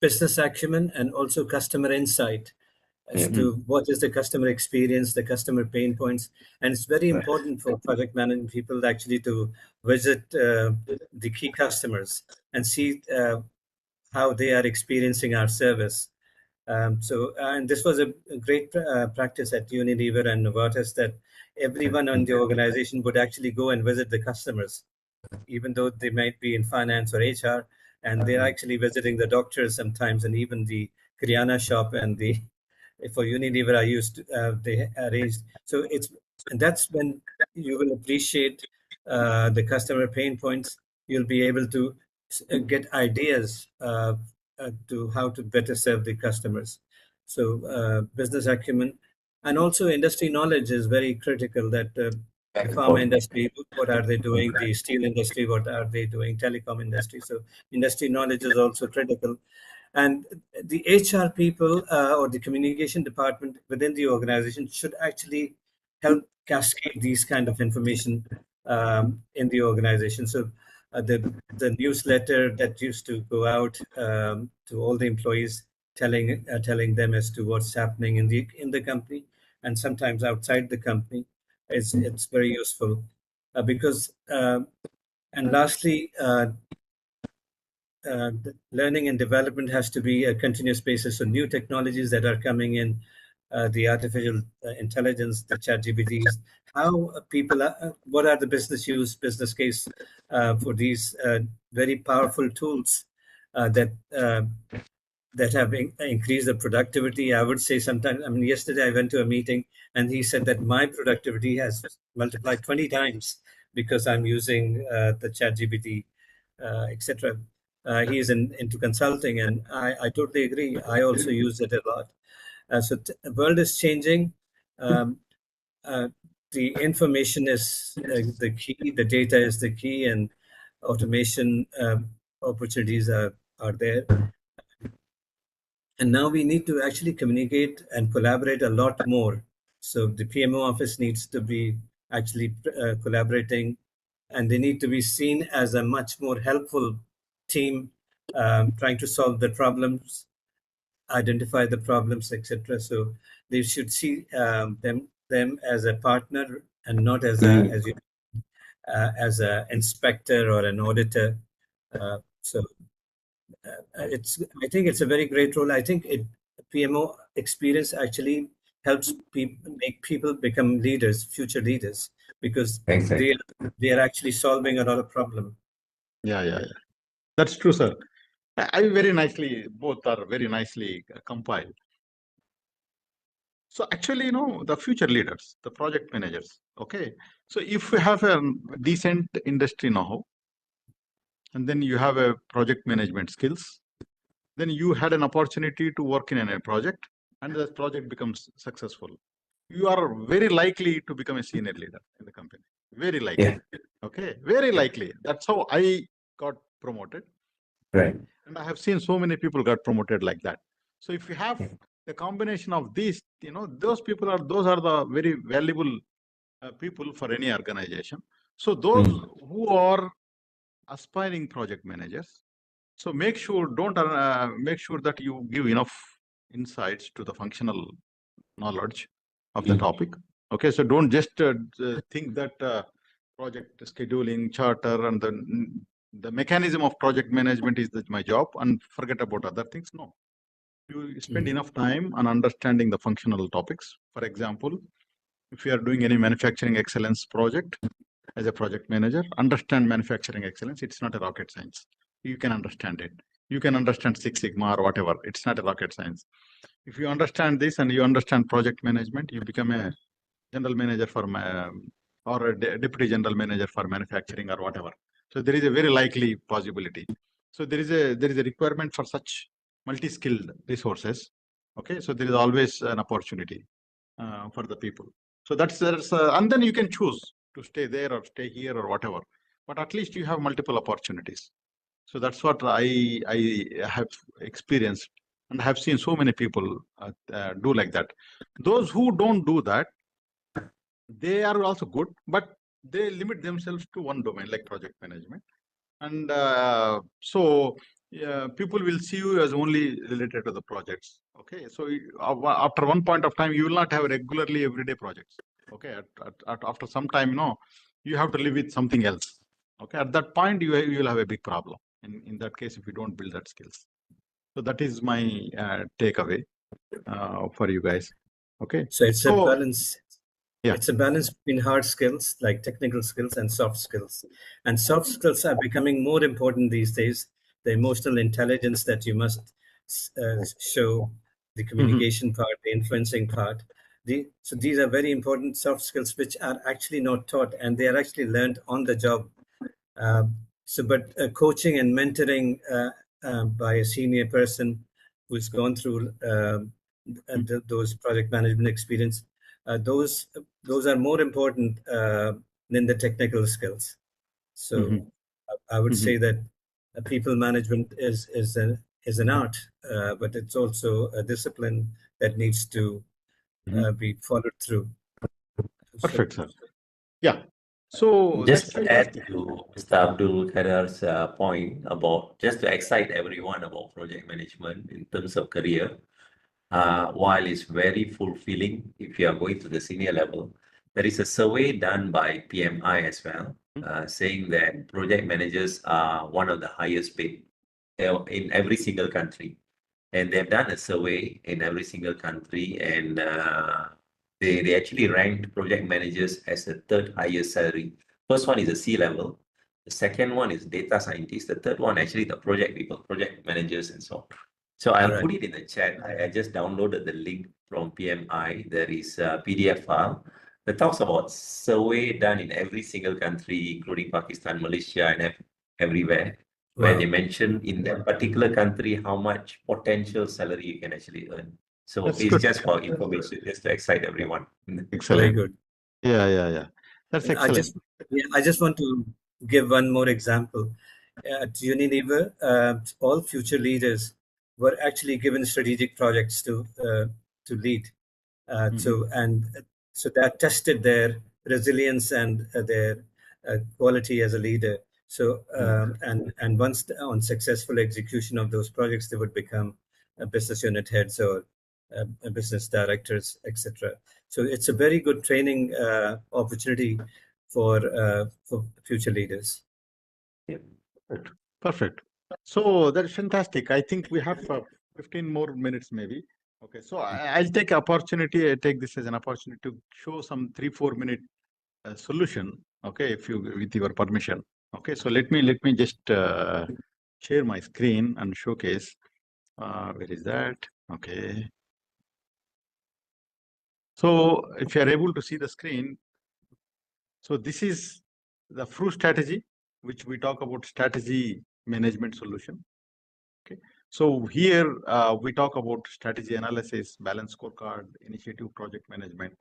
business acumen and also customer insight as to what is the customer experience, the customer pain points. And it's very important for project management people actually to visit the key customers and see how they are experiencing our service. And this was a great practice at Unilever and Novartis, that everyone in the organization would actually go and visit the customers, even though they might be in finance or HR, and they're actually visiting the doctors sometimes, and even the Kiryana shop, and for Unilever, they arranged. So and that's when you will appreciate the customer pain points. You'll be able to get ideas to how to better serve the customers. So business acumen and also industry knowledge is very critical. That the pharma industry, what are they doing? The steel industry, what are they doing? Telecom industry. So industry knowledge is also critical. And the HR people or the communication department within the organization should actually help cascade these kind of information in the organization. So the newsletter that used to go out to all the employees, telling them as to what's happening in the company and sometimes outside the company, it's very useful because. And lastly, learning and development has to be a continuous basis. So new technologies that are coming in, the artificial intelligence, the ChatGPTs, how people what are the business case for these very powerful tools that have increased the productivity. I would say sometimes, yesterday I went to a meeting and he said that my productivity has multiplied 20 times because I'm using the ChatGPT, etc. He is into consulting, and I totally agree. I also use it a lot. So the world is changing. The information is the key. The data is the key, and automation opportunities are there. And now we need to actually communicate and collaborate a lot more. So the PMO office needs to be actually collaborating, and they need to be seen as a much more helpful team, trying to solve the problems, identify the problems, etc. So they should see them as a partner and not as as an inspector or an auditor. I think it's a very great role. I think PMO experience actually helps make people become leaders, future leaders, because Exactly. they are actually solving a lot of problem. Yeah. That's true, sir. I very nicely, both are very nicely compiled. So actually, the future leaders, the project managers, okay. So if you have a decent industry know-how, and then you have a project management skills, then you had an opportunity to work in a project, and the project becomes successful. You are very likely to become a senior leader in the company. Very likely. Yeah. Okay, very likely. That's how I got promoted. Right. And I have seen so many people got promoted like that. So if you have Yeah. the combination of these, those are the very valuable people for any organization. So those who are aspiring project managers, so make sure that you give enough insights to the functional knowledge of the topic. Okay, so don't just think that project scheduling, charter, and the mechanism of project management is my job, and forget about other things. No, you spend enough time on understanding the functional topics. For example, if you are doing any manufacturing excellence project as a project manager, understand manufacturing excellence. It's not a rocket science. You can understand it. You can understand Six Sigma or whatever. It's not a rocket science. If you understand this and you understand project management, you become a general manager for or a deputy general manager for manufacturing or whatever. So there is a very likely possibility. So there is a requirement for such multi-skilled resources. Okay, so there is always an opportunity for the people. So and then you can choose to stay there or stay here or whatever. But at least you have multiple opportunities. So that's what I have experienced and have seen so many people do like that. Those who don't do that, they are also good, but they limit themselves to one domain like project management. And so people will see you as only related to the projects. Okay, so after one point of time, you will not have regularly everyday projects. Okay, after some time, you have to live with something else. Okay, at that point, you will have a big problem. In that case, if you don't build that skills. So that is my takeaway for you guys. Okay. So it's a balance. Yeah. It's a balance between hard skills like technical skills and soft skills. And soft skills are becoming more important these days. The emotional intelligence that you must show, the communication part, the influencing part. So these are very important soft skills which are actually not taught, and they are actually learned on the job. But coaching and mentoring by a senior person who's gone through those project management experience, those are more important than the technical skills. So I would say that people management is an art, but it's also a discipline that needs to be followed through. Perfect, sir. Yeah. So just that's to add fantastic. to Mr. Abdul Kadar's point about just to excite everyone about project management in terms of career, while it's very fulfilling if you are going to the senior level, there is a survey done by PMI as well, saying that project managers are one of the highest paid in every single country. And they've done a survey in every single country, and they actually ranked project managers as the third highest salary. First one is the C-level. The second one is data scientists. The third one, actually, the project people, project managers, and so on. So I'll put it in the chat. I just downloaded the link from PMI. There is a PDF file that talks about survey done in every single country, including Pakistan, Malaysia, and everywhere, where they mention in that particular country how much potential salary you can actually earn. So That's it's good. just for information, just to excite everyone. Excellent. Very good. Yeah. That's excellent. I just want to give one more example. At Unilever, all future leaders were actually given strategic projects to lead. So that tested their resilience and their quality as a leader. So and once on successful execution of those projects, they would become business unit heads or business directors, etc. So it's a very good training opportunity for future leaders. Perfect. So that's fantastic. I think we have 15 more minutes maybe. Okay, so I'll take this as an opportunity to show some 3-4 minute solution. Okay, if you, with your permission. Okay, so let me just share my screen and showcase. Where is that? Okay. So if you are able to see the screen, so this is the FRU strategy, which we talk about strategy management solution. Okay. So here we talk about strategy analysis, balance scorecard, initiative project management.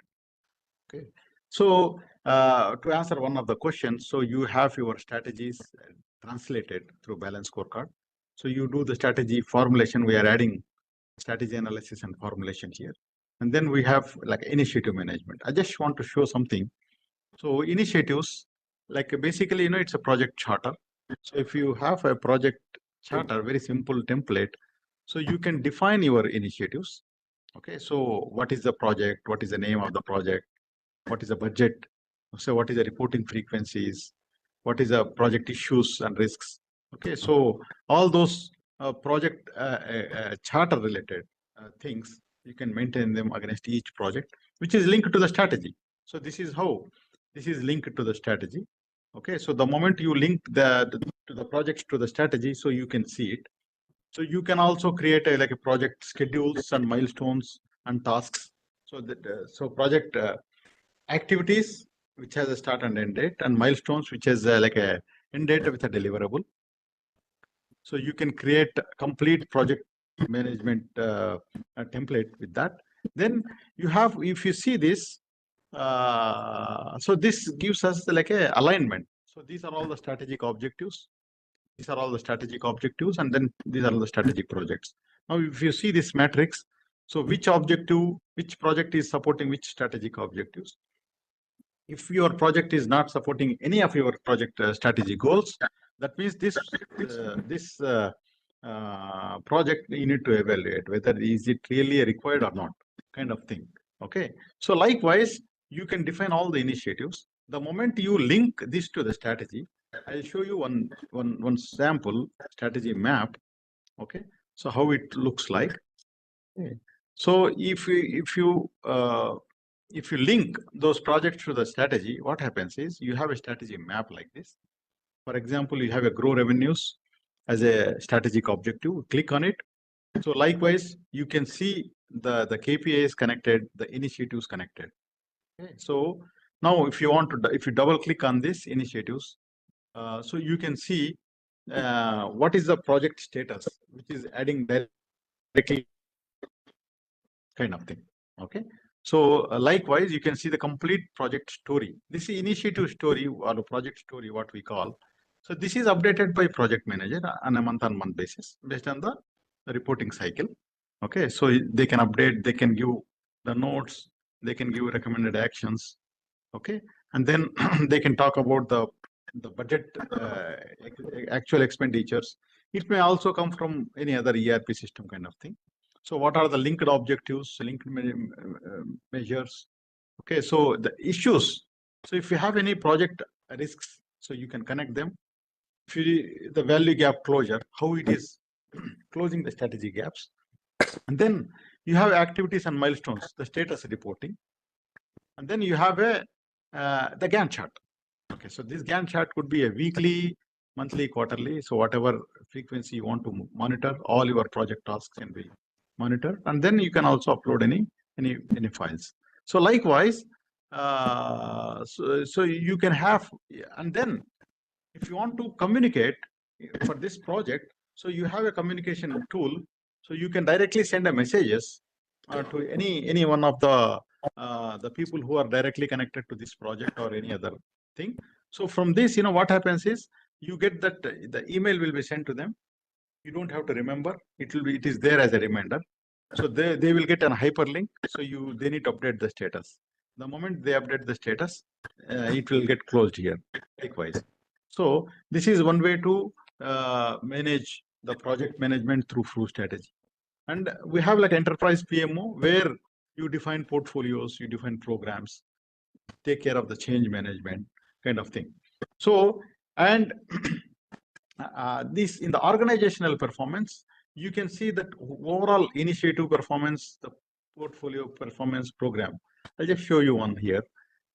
Okay. So to answer one of the questions, so you have your strategies translated through balance scorecard. So you do the strategy formulation. We are adding strategy analysis and formulation here. And then we have like initiative management. I just want to show something. So initiatives, like basically, it's a project charter. So if you have a project charter, very simple template, so you can define your initiatives. Okay, so what is the project? What is the name of the project? What is the budget? So what is the reporting frequencies? What is the project issues and risks? Okay, so all those project charter related things, you can maintain them against each project, which is linked to the strategy. So this is how this is linked to the strategy. Okay, so the moment you link the projects to the strategy, so you can see it. So you can also create like a project schedules and milestones and tasks. So that so project activities which has a start and end date, and milestones which has like a end date with a deliverable. So you can create complete project management template with that. Then you have, if you see this, so this gives us like a alignment. So these are all the strategic objectives. These are all the strategic objectives, and then these are all the strategic projects. Now, if you see this matrix, so which objective, which project is supporting which strategic objectives? If your project is not supporting any of your project strategy goals, that means this project you need to evaluate whether is it really required or not, kind of thing. Okay, so likewise you can define all the initiatives. The moment you link this to the strategy, I'll show you one sample strategy map. Okay, so how it looks like. Okay. So if you link those projects to the strategy, what happens is you have a strategy map like this. For example, you have a grow revenues as a strategic objective. Click on it. So likewise, you can see the KPIs connected, the initiatives connected. Okay. So now, if you double click on this initiatives, so you can see what is the project status, which is adding directly, kind of thing. Okay. So likewise, you can see the complete project story. This is initiative story or a project story, what we call. So this is updated by project manager on a month-on-month basis based on the reporting cycle. Okay, so they can update, they can give the notes, they can give recommended actions. Okay, and then they can talk about the budget, actual expenditures. It may also come from any other ERP system kind of thing. So what are the linked objectives, linked measures? Okay, so the issues. So if you have any project risks, so you can connect them. If you, the value gap closure, how it is closing the strategy gaps. And then you have activities and milestones, the status reporting. And then you have the Gantt chart. Okay, so this Gantt chart could be a weekly, monthly, quarterly. So whatever frequency you want to monitor, all your project tasks can be monitored. And then you can also upload any files. So likewise, so you can have, and then if you want to communicate for this project, so you have a communication tool. So you can directly send a messages to any one of the people who are directly connected to this project or any other thing. So from this, what happens is you get that the email will be sent to them. You don't have to remember. It is there as a reminder. So they will get a hyperlink. So they need to update the status. The moment they update the status, it will get closed here. Likewise. So this is one way to manage the project management through FRU strategy. And we have like enterprise PMO where you define portfolios, you define programs, take care of the change management. kind of thing. So, and this in the organizational performance, you can see that overall initiative performance, the portfolio performance program. I'll just show you one here.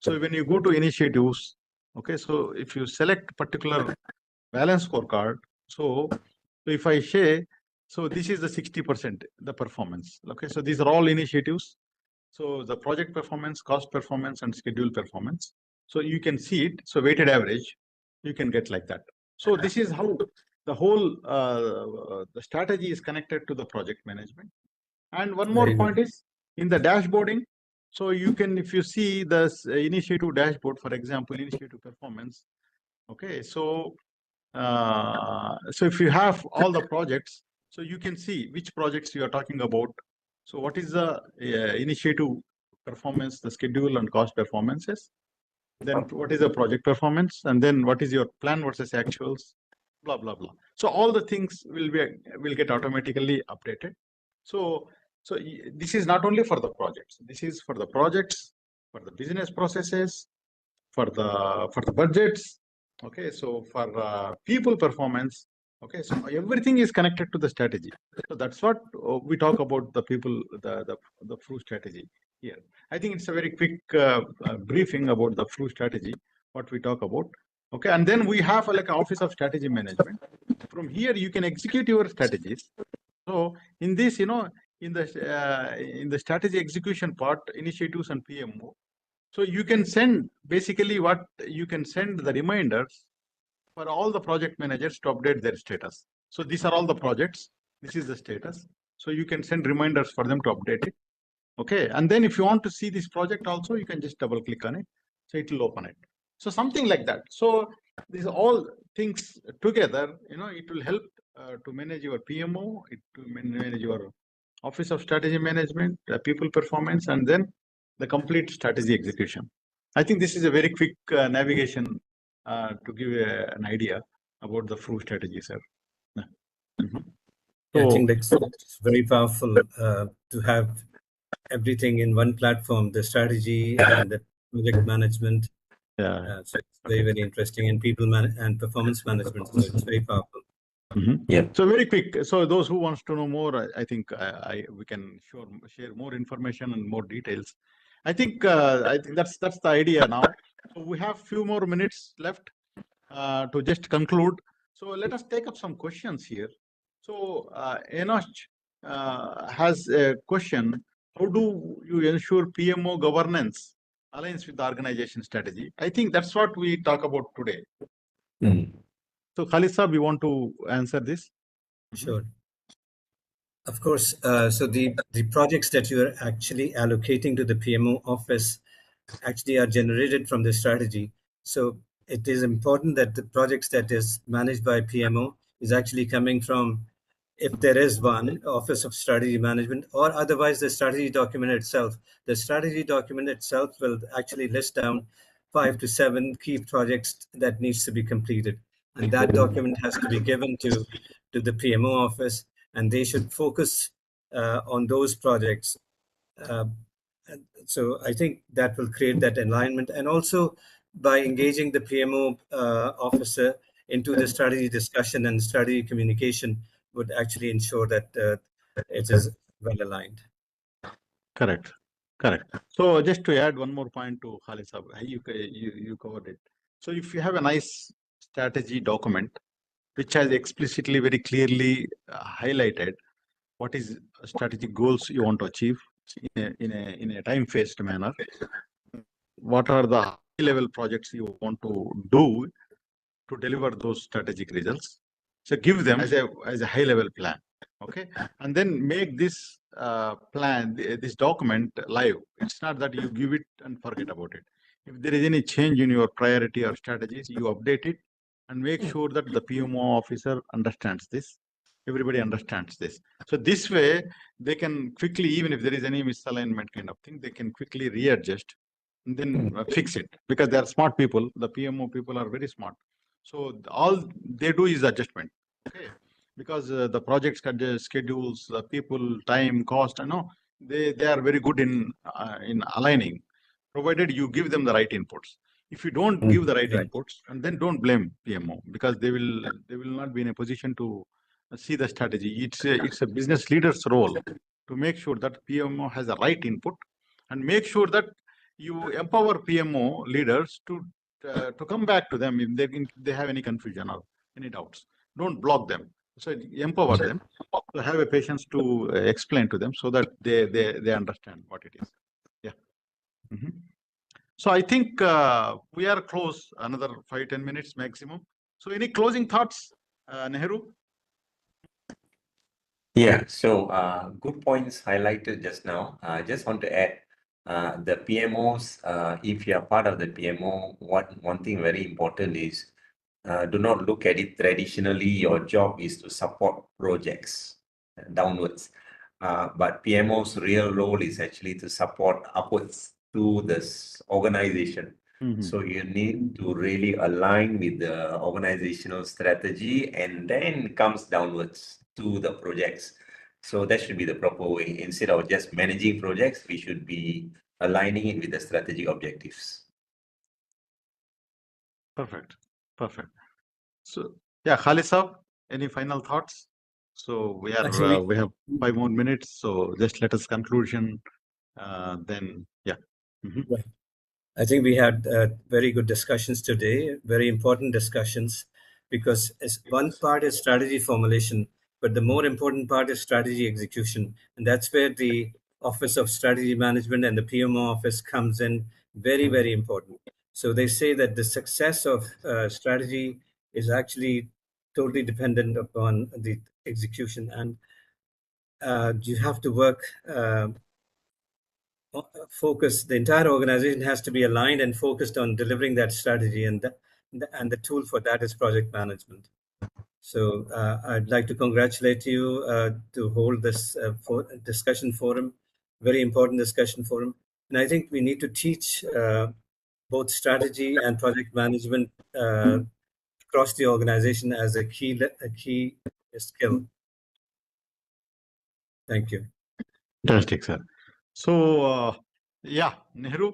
So when you go to initiatives, okay, so if you select particular balance scorecard, so if I say, so this is the 60%, the performance. Okay, so these are all initiatives. So the project performance, cost performance, and schedule performance. So you can see it. So weighted average, you can get like that. So this is how the whole the strategy is connected to the project management. And one more Very good. point is in the dashboarding. So you can, if you see the initiative dashboard, for example, initiative performance. Okay, so so if you have all the projects, so you can see which projects you are talking about. So what is the initiative performance, the schedule and cost performances? Then what is the project performance? And then what is your plan versus actuals? Blah, blah, blah. So all the things will get automatically updated. So this is not only for the projects. This is for the projects, for the business processes, for the budgets. Okay, so for people performance. Okay, so everything is connected to the strategy. So that's what we talk about the people, the FRU strategy here. I think it's a very quick briefing about the FRU strategy, what we talk about. Okay, and then we have like an Office of Strategy Management. From here, you can execute your strategies. So in this, in the strategy execution part, initiatives and PMO. So you can send basically what you can send the reminders for all the project managers to update their status. So these are all the projects. This is the status. So you can send reminders for them to update it. Okay. And then if you want to see this project also, you can just double click on it. So it will open it. So something like that. So these all things together, it will help to manage your PMO, to manage your Office of Strategy Management, people performance, and then the complete strategy execution. I think this is a very quick navigation to give an idea about the FRU strategy, sir. I think that's very powerful to have everything in one platform, the strategy and the project management. Yeah. So it's very, very interesting, and people and performance management. So it's very powerful. Yeah. So very quick. So those who wants to know more, I think we can share more information and more details. I think that's the idea now. So we have few more minutes left to just conclude. So let us take up some questions here. So Enoch has a question. How do you ensure PMO governance aligns with the organization strategy? I think that's what we talk about today. So Khalid, we want to answer this. Sure. Of course. So the projects that you are actually allocating to the PMO office actually are generated from the strategy. So it is important that the projects that is managed by PMO is actually coming from, if there is one, Office of Strategy Management, or otherwise the strategy document itself. The strategy document itself will actually list down 5 to 7 key projects that needs to be completed. And that document has to be given to the PMO office, and they should focus on those projects. So I think that will create that alignment, and also by engaging the PMO officer into the strategy discussion and strategy communication would actually ensure that it is well aligned. Correct. So just to add one more point to Khalid Sahab, you covered it. So if you have a nice strategy document which has explicitly, very clearly highlighted what is strategic goals you want to achieve in a time-phased manner, what are the high-level projects you want to do to deliver those strategic results. So give them as a high-level plan, okay, and then make this plan, this document live. It's not that you give it and forget about it. If there is any change in your priority or strategies, you update it and make sure that the PMO officer understands this. Everybody understands this. So this way, they can quickly, even if there is any misalignment kind of thing, they can quickly readjust and then fix it, because they are smart people. The PMO people are very smart. So all they do is adjustment, okay? Because the project schedules, the people, time, cost, they are very good in aligning, provided you give them the right inputs. If you don't give the right Right. inputs, and then don't blame PMO, because they will not be in a position to see the strategy. It's a business leader's role to make sure that PMO has the right input, and make sure that you empower PMO leaders to come back to them if they have any confusion or any doubts. Don't block them. So empower them. So have a patience to explain to them so that they understand what it is. Yeah. Mhm. So I think we are close, another 5-10 minutes maximum. So any closing thoughts, Nehru? Yeah, so good points highlighted just now. I just want to add the PMOs, if you are part of the PMO, one thing very important is do not look at it traditionally. Your job is to support projects downwards. But PMO's real role is actually to support upwards to this organization. So you need to really align with the organizational strategy, and then comes downwards to the projects. So that should be the proper way. Instead of just managing projects, we should be aligning it with the strategic objectives. Perfect. Perfect. So yeah, Khalid Saab, any final thoughts? So we are Actually, we have 5 more minutes. So just let us conclusion. Then yeah. Mhm. right. I think we had very good discussions today, very important discussions, because one part is strategy formulation, but the more important part is strategy execution. And that's where the Office of Strategy Management and the PMO office comes in very, very important. So they say that the success of strategy is actually totally dependent upon the execution. And you have to work focus. The entire organization has to be aligned and focused on delivering that strategy, and the tool for that is project management. So I'd like to congratulate you to hold this discussion forum, very important discussion forum. And I think we need to teach both strategy and project management across the organization as a key skill. Thank you. Fantastic, sir. So yeah, Nehru,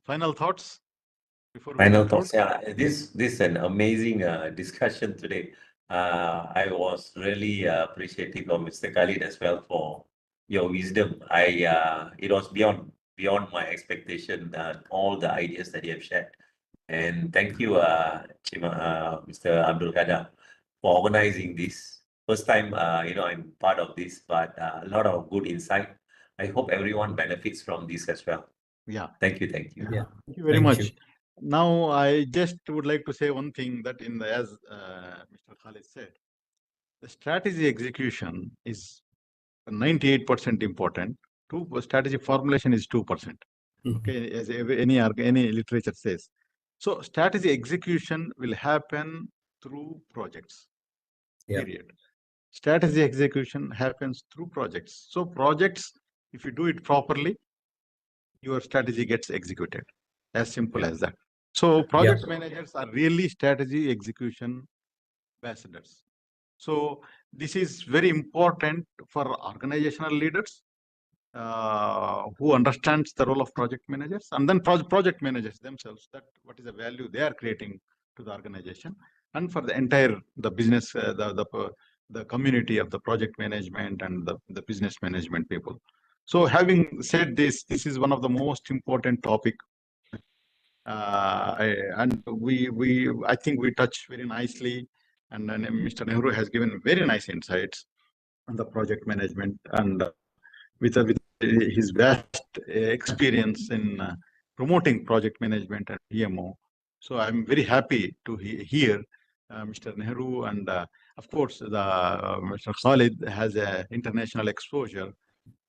final thoughts before we Final conclude? thoughts. Yeah, this is an amazing discussion today. I was really appreciative of Mr. Khalid as well for your wisdom. It was beyond my expectation, all the ideas that you have shared. And thank you, Mr. Abdul Kader, for organizing this. First time, I'm part of this, but a lot of good insight. I hope everyone benefits from this as well. Yeah. Thank you. Thank you. Yeah. Thank you very Thank much. you. Now, I just would like to say one thing that as Mr. Khalid said, the strategy execution is 98% important. Strategy formulation is 2%. Okay, as any literature says. So strategy execution will happen through projects. Yeah. Period. Strategy execution happens through projects. So projects, if you do it properly, your strategy gets executed. As simple as that. So project managers are really strategy execution ambassadors. So this is very important for organizational leaders who understands the role of project managers, and then project managers themselves, that what is the value they are creating to the organization, and for the entire the business, the community of the project management and the business management people. So having said this is one of the most important topic. And I think we touch very nicely, and then Mr. Nehru has given very nice insights on the project management, and with his vast experience in promoting project management and PMO. So I'm very happy to hear Mr. Nehru, and of course Mr. Khalid has an international exposure,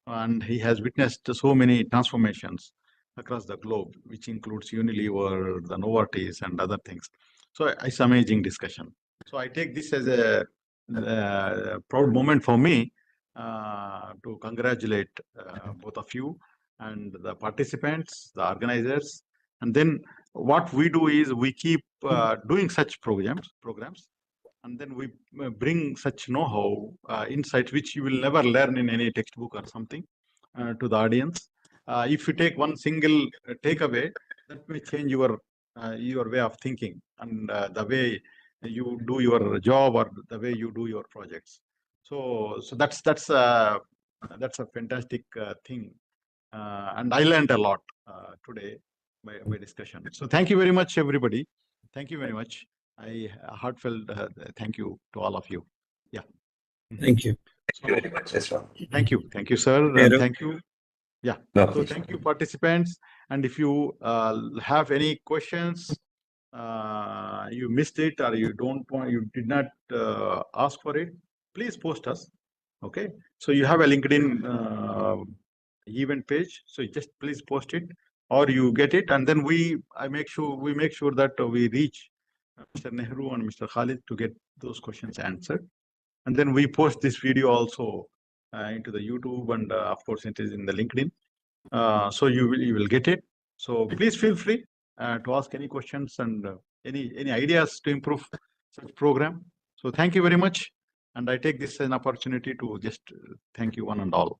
and he has witnessed so many transformations across the globe, which includes Unilever, the Novartis, and other things. So it's amazing discussion. So I take this as a proud moment for me to congratulate both of you and the participants, the organizers. And then what we do is we keep doing such programs, and then we bring such know-how, insights, which you will never learn in any textbook or something, to the audience. If you take one single takeaway, that may change your your way of thinking and the way you do your job or the way you do your projects. So that's a fantastic thing, and I learned a lot today by discussion. So thank you very much, everybody. Thank you very much. I heartfelt thank you to all of you. Yeah. Thank you. Thank you very much as well. Thank you, sir, and Pedro. thank you. Yeah. No, So thank you, participants. And if you have any questions, you missed it, or you did not ask for it, please post us. Okay. So you have a LinkedIn event page. So you just please post it, or you get it, and then we make sure that we reach Mr. Nehru and Mr. Khalid to get those questions answered. And then we post this video also into the YouTube, and of course it is in the LinkedIn. So you will get it. So please feel free to ask any questions and any ideas to improve such program. So thank you very much, and I take this as an opportunity to just thank you one and all.